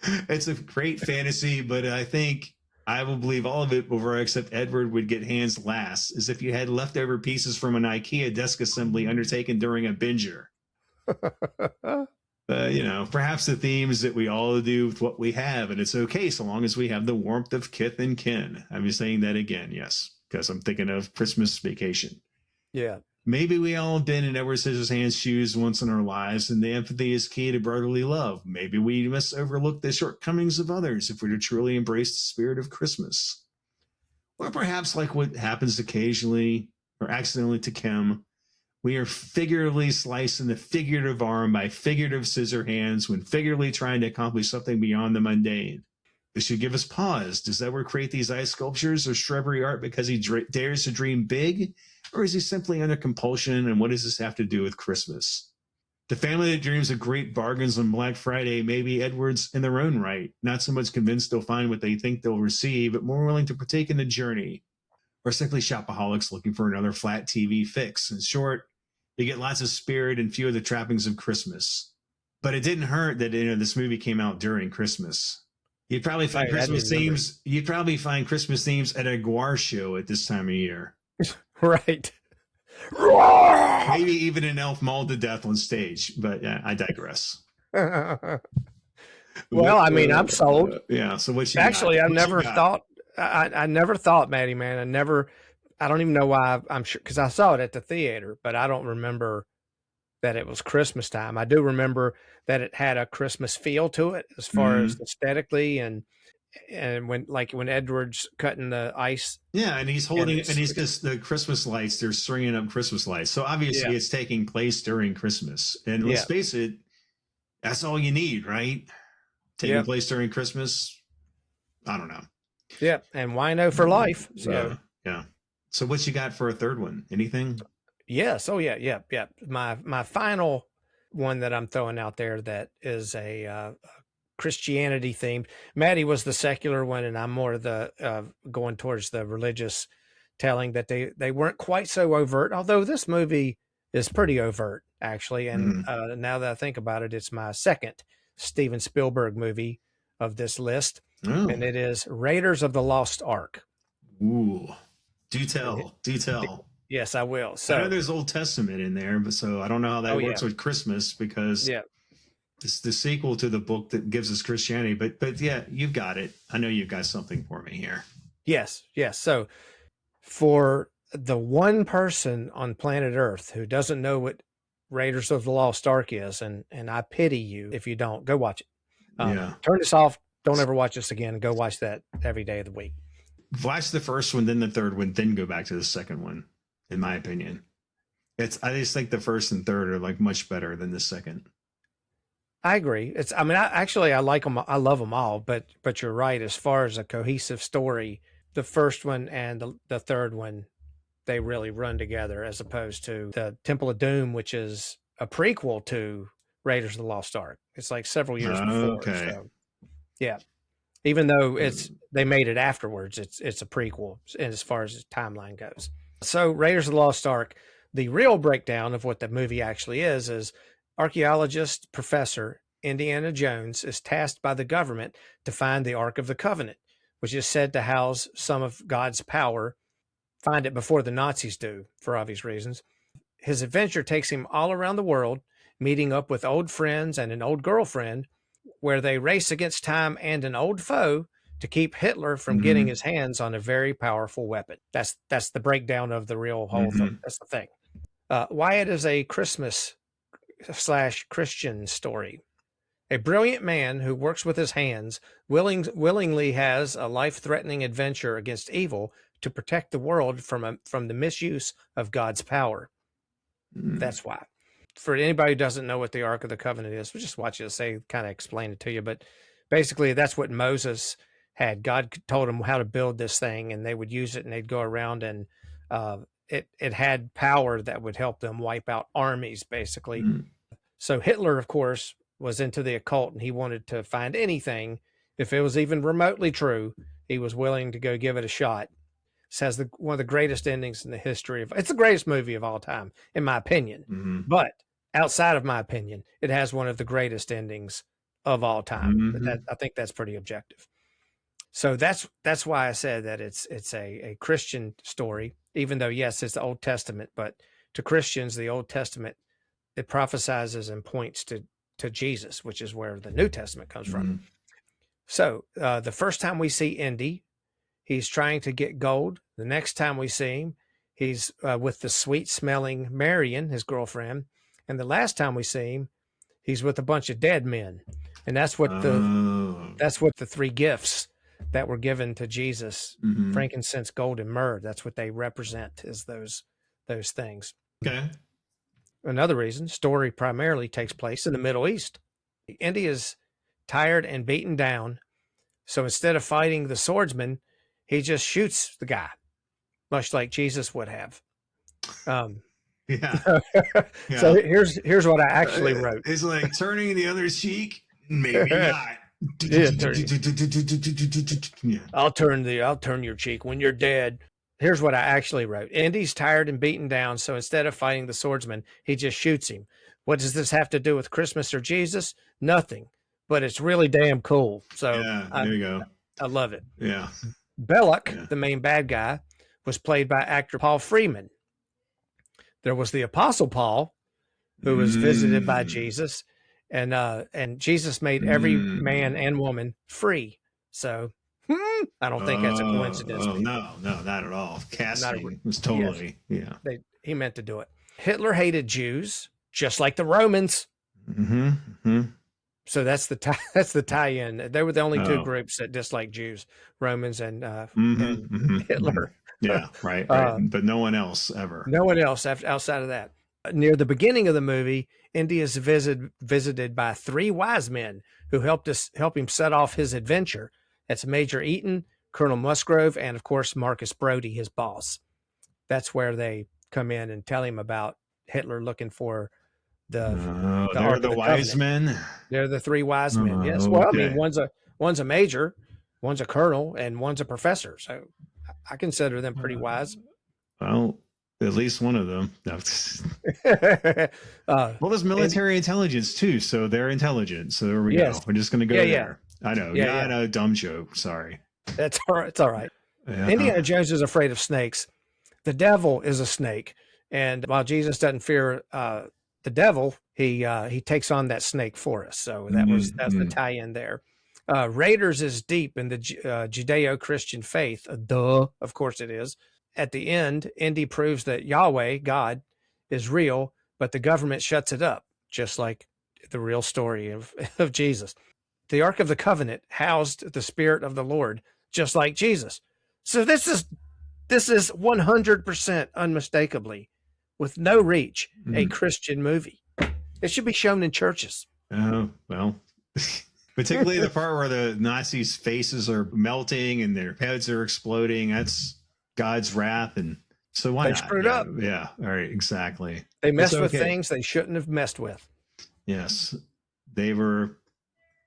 It's a great fantasy, but I think I will believe all of it before except Edward would get hands last, as if you had leftover pieces from an IKEA desk assembly undertaken during a binger. Perhaps the theme is that we all do with what we have, and it's okay so long as we have the warmth of kith and kin. I'm saying that again, yes, because I'm thinking of Christmas Vacation. Yeah. Maybe we all have been in Edward Scissorhands' shoes once in our lives, and the empathy is key to brotherly love. Maybe we must overlook the shortcomings of others if we're to truly embrace the spirit of Christmas. Or perhaps like what happens occasionally or accidentally to Kim, We are figuratively slicing the figurative arm by figurative scissor hands when figuratively trying to accomplish something beyond the mundane. This should give us pause. Does Edward create these ice sculptures or shrubbery art because he dares to dream big? Or is he simply under compulsion? And what does this have to do with Christmas? The family that dreams of great bargains on Black Friday may be Edwards in their own right, not so much convinced they'll find what they think they'll receive, but more willing to partake in the journey. Or simply shopaholics looking for another flat TV fix. In short, you get lots of spirit and few of the trappings of Christmas. But it didn't hurt that this movie came out during Christmas. You'd probably find Christmas themes. You'd probably find Christmas themes at a Guar show at this time of year. Right. Maybe even an elf mauled to death on stage. But I digress. Well, I mean, I'm sold. Yeah. So what you actually? got? I never thought. I never thought, Matty Man. I don't even know why. I'm sure because I saw it at the theater, but I don't remember that it was Christmas time. I do remember that it had a Christmas feel to it as far as aesthetically and when Edward's cutting the ice. Yeah, and he's holding and he's just the Christmas lights. They're stringing up Christmas lights, so obviously it's taking place during Christmas. And let's face it, that's all you need, right? Taking place during Christmas. I don't know. Yeah, and wino for life. So yeah. So what you got for a third one? Anything? Yes. Oh yeah. My final one that I'm throwing out there that is a Christianity themed. Maddie was the secular one, and I'm more the going towards the religious telling that they weren't quite so overt. Although this movie is pretty overt actually, and now that I think about it, it's my second Steven Spielberg movie of this list, and it is Raiders of the Lost Ark. Ooh. Do tell. Yes, I will. So I know there's Old Testament in there, but so I don't know how that works with Christmas because it's the sequel to the book that gives us Christianity. But yeah, you've got it. I know you've got something for me here. Yes. So for the one person on planet Earth who doesn't know what Raiders of the Lost Ark is, and I pity you if you don't, go watch it. Turn this off. Don't ever watch this again. Go watch that every day of the week. Watch the first one, then the third one, then go back to the second one. In my opinion, I just think the first and third are like much better than the second. I agree. I like them. I love them all, but you're right. As far as a cohesive story, the first one and the third one, they really run together as opposed to the Temple of Doom, which is a prequel to Raiders of the Lost Ark. It's like several years before. Okay. So, yeah. Even though they made it afterwards, it's a prequel as far as the timeline goes. So Raiders of the Lost Ark, the real breakdown of what the movie actually is archaeologist professor Indiana Jones is tasked by the government to find the Ark of the Covenant, which is said to house some of God's power. Find it before the Nazis do, for obvious reasons. His adventure takes him all around the world, meeting up with old friends and an old girlfriend, where they race against time and an old foe to keep Hitler from getting his hands on a very powerful weapon. That's the breakdown of the real whole thing. That's the thing. Why it is a Christmas/Christian story. A brilliant man who works with his hands willingly has a life-threatening adventure against evil to protect the world from the misuse of God's power. That's why. For anybody who doesn't know what the Ark of the Covenant is, we'll just watch it kind of explain it to you. But basically, that's what Moses had. God told him how to build this thing, and they would use it, and they'd go around, and it had power that would help them wipe out armies, basically. So Hitler, of course, was into the occult, and he wanted to find anything. If it was even remotely true, he was willing to go give it a shot. This has one of the greatest endings in the history of. It's the greatest movie of all time, in my opinion. But outside of my opinion, it has one of the greatest endings of all time. I think that's pretty objective. So that's why I said that it's a Christian story, even though yes, it's the Old Testament, but to Christians, the Old Testament, it prophesizes and points to Jesus, which is where the New Testament comes from. So the first time we see Indy, he's trying to get gold. The next time we see him, he's with the sweet-smelling Marion, his girlfriend. And the last time we see him, he's with a bunch of dead men. And that's what the three gifts that were given to Jesus, frankincense, gold, and myrrh, that's what they represent, is those things. Okay. another reason, story primarily takes place in the Middle East. Indy is tired and beaten down. So instead of fighting the swordsman, he just shoots the guy, much like Jesus would have. Yeah. So here's what I actually wrote. It's like turning the other cheek. Maybe not. Yeah, I'll turn your cheek when you're dead. Here's what I actually wrote. Indy's tired and beaten down, so instead of fighting the swordsman, he just shoots him. What does this have to do with Christmas or Jesus? Nothing. But it's really damn cool. So yeah, there you go. I love it. Yeah. Belloc, the main bad guy, was played by actor Paul Freeman. There was the Apostle Paul, who was visited by Jesus, and Jesus made every man and woman free. So I don't think that's a coincidence. Oh, no, not at all. Casting was totally, he meant to do it. Hitler hated Jews, just like the Romans. So that's the tie-in. They were the only two groups that disliked Jews, Romans and Hitler. Yeah, right. But no one else ever. No one else outside of that. Near the beginning of the movie, Indy is visited by three wise men who help him set off his adventure. That's Major Eaton, Colonel Musgrove, and of course Marcus Brody, his boss. That's where they come in and tell him about Hitler looking for they're the wise men. They're the three wise men. Yes. Well, I mean, one's a major, one's a colonel, and one's a professor. So I consider them pretty wise. Well, at least one of them. Well, there's military intelligence too, so they're intelligent. So there we go. We're just going to go there. I know. Not a dumb joke. Sorry. That's all right. It's all right. Indiana Jones is afraid of snakes. The devil is a snake, and while Jesus doesn't fear the devil, he takes on that snake for us. So that's the tie-in there. Raiders is deep in the Judeo-Christian faith. Of course it is. At the end, Indy proves that Yahweh, God, is real, but the government shuts it up, just like the real story of Jesus. The Ark of the Covenant housed the Spirit of the Lord, just like Jesus. So this is 100% unmistakably, with no reach, a Christian movie. It should be shown in churches. Oh, well, particularly the part where the Nazis' faces are melting and their heads are exploding. That's God's wrath. And so why they not? Screwed up. Yeah. All right. Exactly. They messed with things they shouldn't have messed with. Yes. They were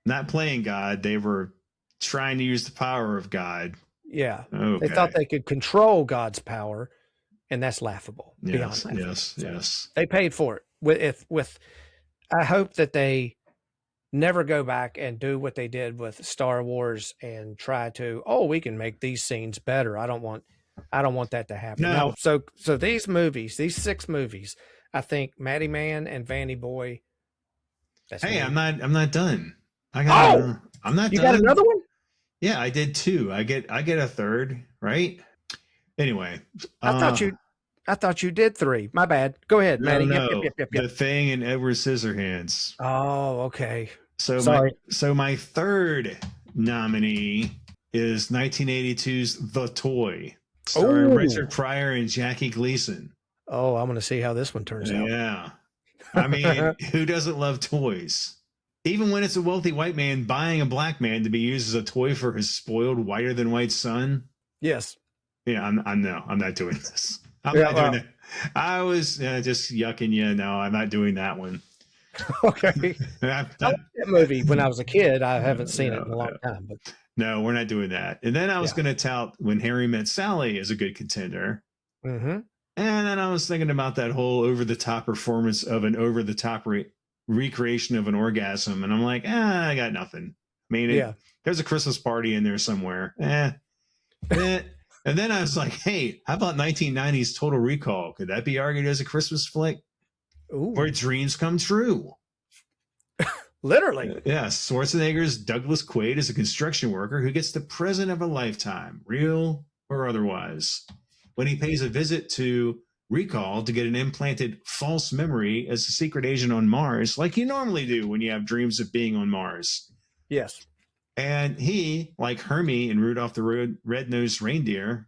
not playing God. They were trying to use the power of God. Yeah. Okay. They thought they could control God's power, and that's laughable. Yes. Yes. They paid for it. I hope that they never go back and do what they did with Star Wars and try to, we can make these scenes better. I don't want that to happen. No. So these movies, these 6 movies, I think Mattyman and Vannyboy. Hey, I'm not done. I'm not you done. Got another one? Yeah, I did 2. I get a third, right? Anyway, I thought you did 3. My bad. Go ahead, Matty. No. Yep. The Thing and Edward Scissorhands. Oh, okay. So my third nominee is 1982's The Toy, starring Richard Pryor and Jackie Gleason. Oh, I'm going to see how this one turns out. Yeah. I mean, who doesn't love toys? Even when it's a wealthy white man buying a black man to be used as a toy for his spoiled whiter than white son. Yes. Yeah, I'm not doing this. I'm not doing that. I was just yucking you. No, I'm not doing that one. Okay. That movie when I was a kid. I haven't seen it in a long time. But no, we're not doing that. And then I was going to tout When Harry Met Sally as a good contender. Mm-hmm. And then I was thinking about that whole over-the-top performance of an over-the-top recreation of an orgasm. And I'm like, I got nothing. I mean, there's a Christmas party in there somewhere. And then I was like, hey, how about 1990s Total Recall? Could that be argued as a Christmas flick? Ooh. Where dreams come true. Literally. Yeah. Schwarzenegger's Douglas Quaid is a construction worker who gets the present of a lifetime, real or otherwise, when he pays a visit to Recall to get an implanted false memory as a secret agent on Mars, like you normally do when you have dreams of being on Mars. Yes. And he, like Hermie and Rudolph the Red-Nosed Reindeer,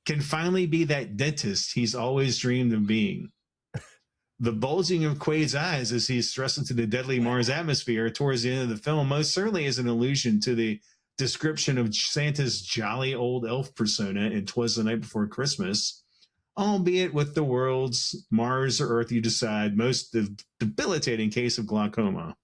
can finally be that dentist he's always dreamed of being. the bulging of Quaid's eyes as he's thrust into the deadly Mars atmosphere towards the end of the film most certainly is an allusion to the description of Santa's jolly old elf persona in 'Twas the Night Before Christmas, albeit with the world's, Mars or Earth, you decide, most debilitating case of glaucoma.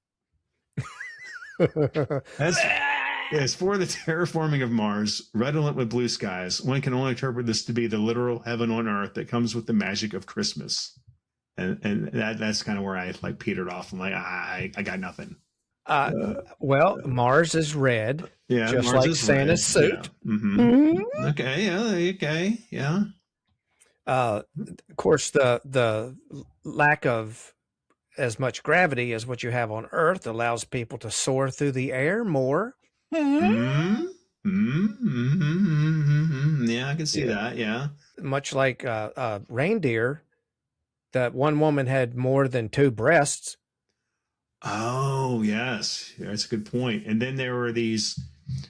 As for the terraforming of Mars, redolent with blue skies, one can only interpret this to be the literal heaven on earth that comes with the magic of Christmas. And that's kind of where I like petered off. I'm like, I got nothing. Well, Mars is red, Yeah, just Mars like is Santa's red. suit. Yeah. Mm-hmm. Mm-hmm. Okay, yeah, okay, yeah. Of course, the lack of as much gravity as what you have on Earth allows people to soar through the air more. Mm-hmm. Mm-hmm. Yeah, I can see that. Yeah. Much like reindeer, that one woman had more than 2 breasts. Oh, yes. Yeah, that's a good point. And then there were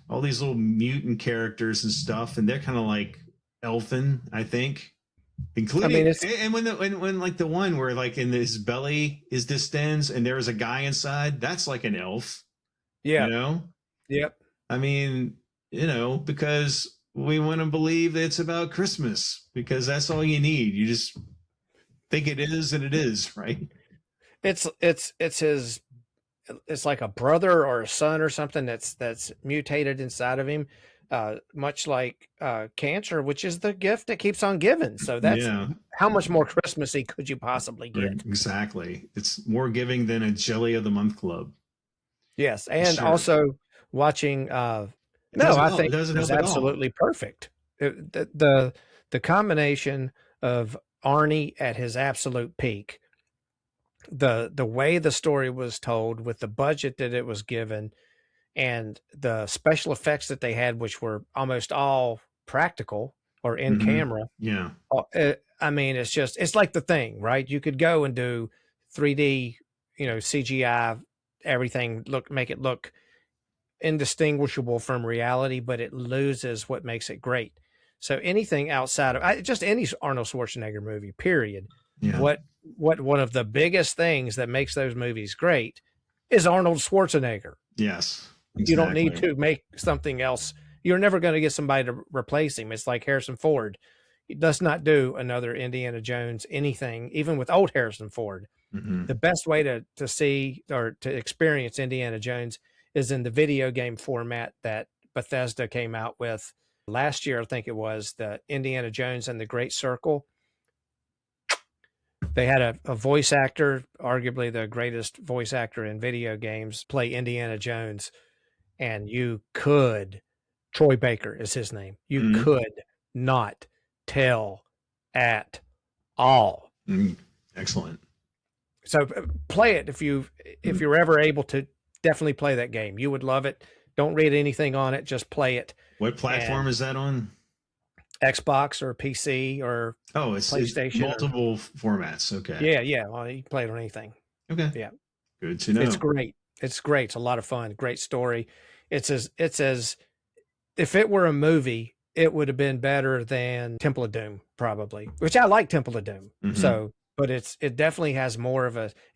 all these little mutant characters and stuff, and they're kind of like elfin, I think. Including, and when like the one where like in his belly is distends and there's a guy inside, that's like an elf. Yeah. You know? Yep. I mean, because we want to believe that it's about Christmas, because that's all you need. You just think it is, and it is, right? It's like a brother or a son or something that's mutated inside of him, much like cancer, which is the gift that keeps on giving. So that's how much more Christmassy could you possibly get? Exactly. It's more giving than a Jelly of the Month Club. Yes, and also watching. I think it was absolutely perfect. The combination of Arnie at his absolute peak, the way the story was told with the budget that it was given, and the special effects that they had, which were almost all practical or in camera. Yeah. I mean, it's like The Thing, right? You could go and do 3D, CGI, everything, make it look indistinguishable from reality, but it loses what makes it great. So anything outside of just any Arnold Schwarzenegger movie, period. Yeah. What one of the biggest things that makes those movies great is Arnold Schwarzenegger. Yes. Exactly. You don't need to make something else. You're never going to get somebody to replace him. It's like Harrison Ford. He does not do another Indiana Jones anything, even with old Harrison Ford. Mm-hmm. The best way to see or to experience Indiana Jones is in the video game format that Bethesda came out with last year. I think it was the Indiana Jones and the Great Circle. They had a voice actor, arguably the greatest voice actor in video games, play Indiana Jones. And you could, Troy Baker is his name, you could not tell at all. Excellent. So play it if you're ever able to. Definitely play that game. You would love it. Don't read anything on it. Just play it. What platform is that on? Xbox or PC or it's PlayStation. Multiple formats. Okay. Yeah. Well, you can play it on anything. Okay. Yeah. Good to know. It's great. It's great. It's a lot of fun. Great story. It's as if it were a movie, it would have been better than Temple of Doom, probably. Which I like Temple of Doom. Mm-hmm. So, but it definitely has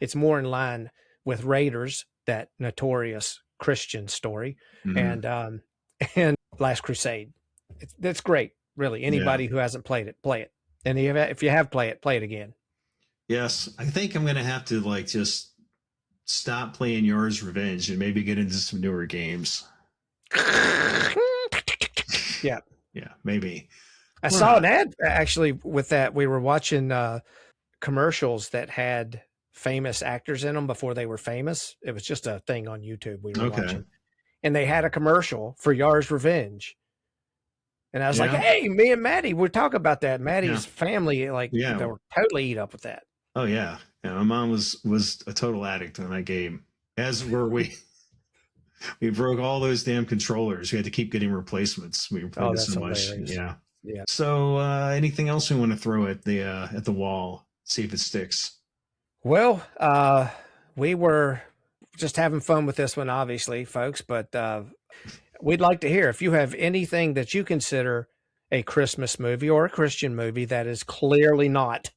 it's more in line with Raiders, that notorious Christian story, and Last Crusade. That's great, really. Anybody who hasn't played it, play it. And if you have played it, play it again. Yes, I think I'm going to have to just stop playing Yours Revenge and maybe get into some newer games. Yeah, maybe. I saw an ad actually with that. We were watching commercials that had famous actors in them before they were famous. It was just a thing on YouTube we were watching, and they had a commercial for Yar's Revenge, and I was like, hey, me and Maddie, we're talking about that. Maddie's family, they were totally eat up with that. Oh yeah, my mom was a total addict on that game, as were we. We broke all those damn controllers. We had to keep getting replacements. We were playing so much. Hilarious. Yeah. So anything else we want to throw at the wall, see if it sticks? Well, we were just having fun with this one, obviously, folks, but we'd like to hear if you have anything that you consider a Christmas movie or a Christian movie that is clearly not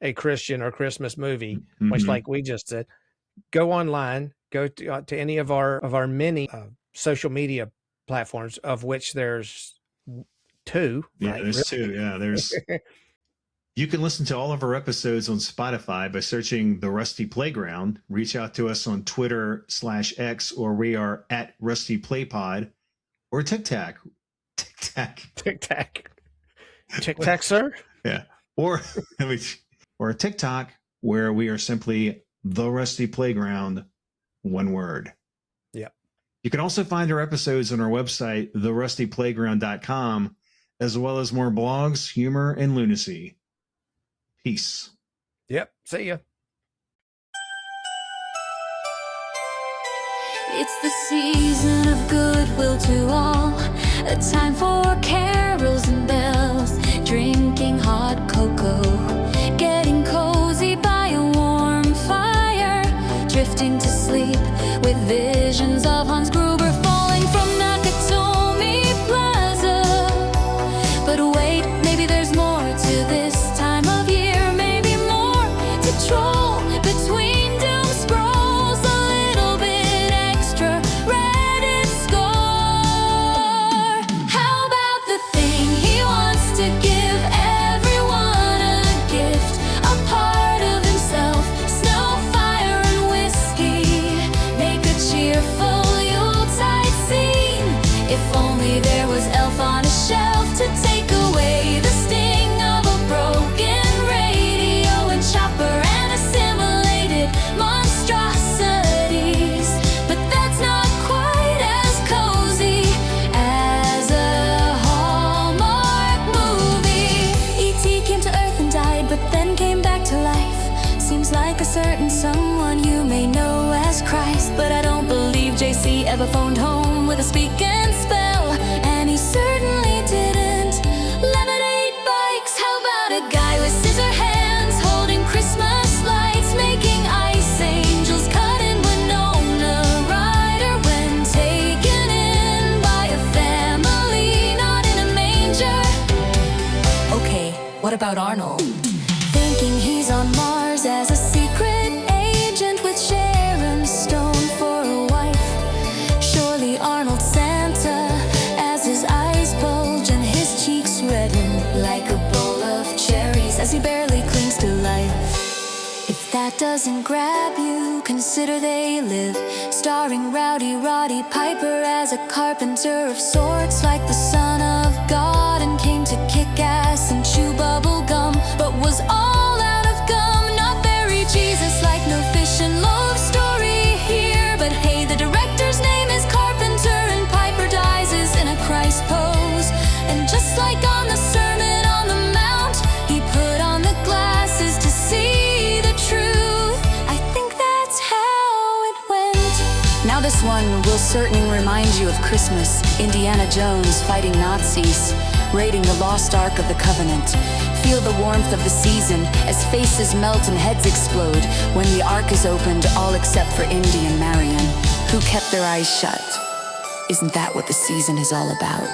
a Christian or Christmas movie, much like we just did, go online, go to any of our many social media platforms, of which there's 2. Yeah, right? there's 2. Yeah, there's. You can listen to all of our episodes on Spotify by searching The Rusty Playground. Reach out to us on Twitter/X, or we are at Rusty Playpod, or TikTok. TikTok, sir. Yeah, or TikTok, where we are simply The Rusty Playground, one word. Yep. You can also find our episodes on our website, therustyplayground.com, as well as more blogs, humor, and lunacy. Peace. Yep. See ya. It's the season of goodwill to all, a time for carols and bells, drinking hot cocoa, getting cozy by a warm fire, drifting to sleep with visions of Hans Gruber falling from Nakatomi Plaza. But wait, maybe there's more to this time of year, maybe more to troll between doom scrolls, a little bit extra Reddit score. How about the thing he wants to give everyone a gift, a part of himself, snow, fire, and whiskey, make a cheerful Yuletide scene. If only there was elf on a shelf to take away the sting of a broken radio and chopper and assimilated monstrosities. But that's not quite as cozy as a Hallmark movie. E.T. came to Earth and died, but then came back to life. Seems like a certain someone you may know as Christ, but I don't believe JC ever phoned home with a speak and spell, and he certainly didn't. Lemonade bikes, how about a guy with scissor hands holding Christmas lights, making ice angels, cutting Winona Ryder when taken in by a family not in a manger. Okay, what about Arnold? Thinking he's on Mars as a secret agent with Sharon Stone for a wife. Surely Arnold Santa, as his eyes bulge and his cheeks redden like a bowl of cherries as he barely clings to life. If that doesn't grab you, consider They Live, starring Rowdy Roddy Piper as a carpenter of sorts, like the Son of God, and came to kick ass and chew bubble gum, but was all out of gum. Not very Jesus, like no fish and loaf story here, but hey, the director's name is Carpenter, and Piper dies is in a Christ pose. And just like on the Sermon on the Mount, he put on the glasses to see the truth. I think that's how it went. Now this one will certainly remind you of Christmas. Indiana Jones fighting Nazis, raiding the lost Ark of the Covenant. Feel the warmth of the season as faces melt and heads explode when the Ark is opened, all except for Indy and Marion, who kept their eyes shut. Isn't that what the season is all about?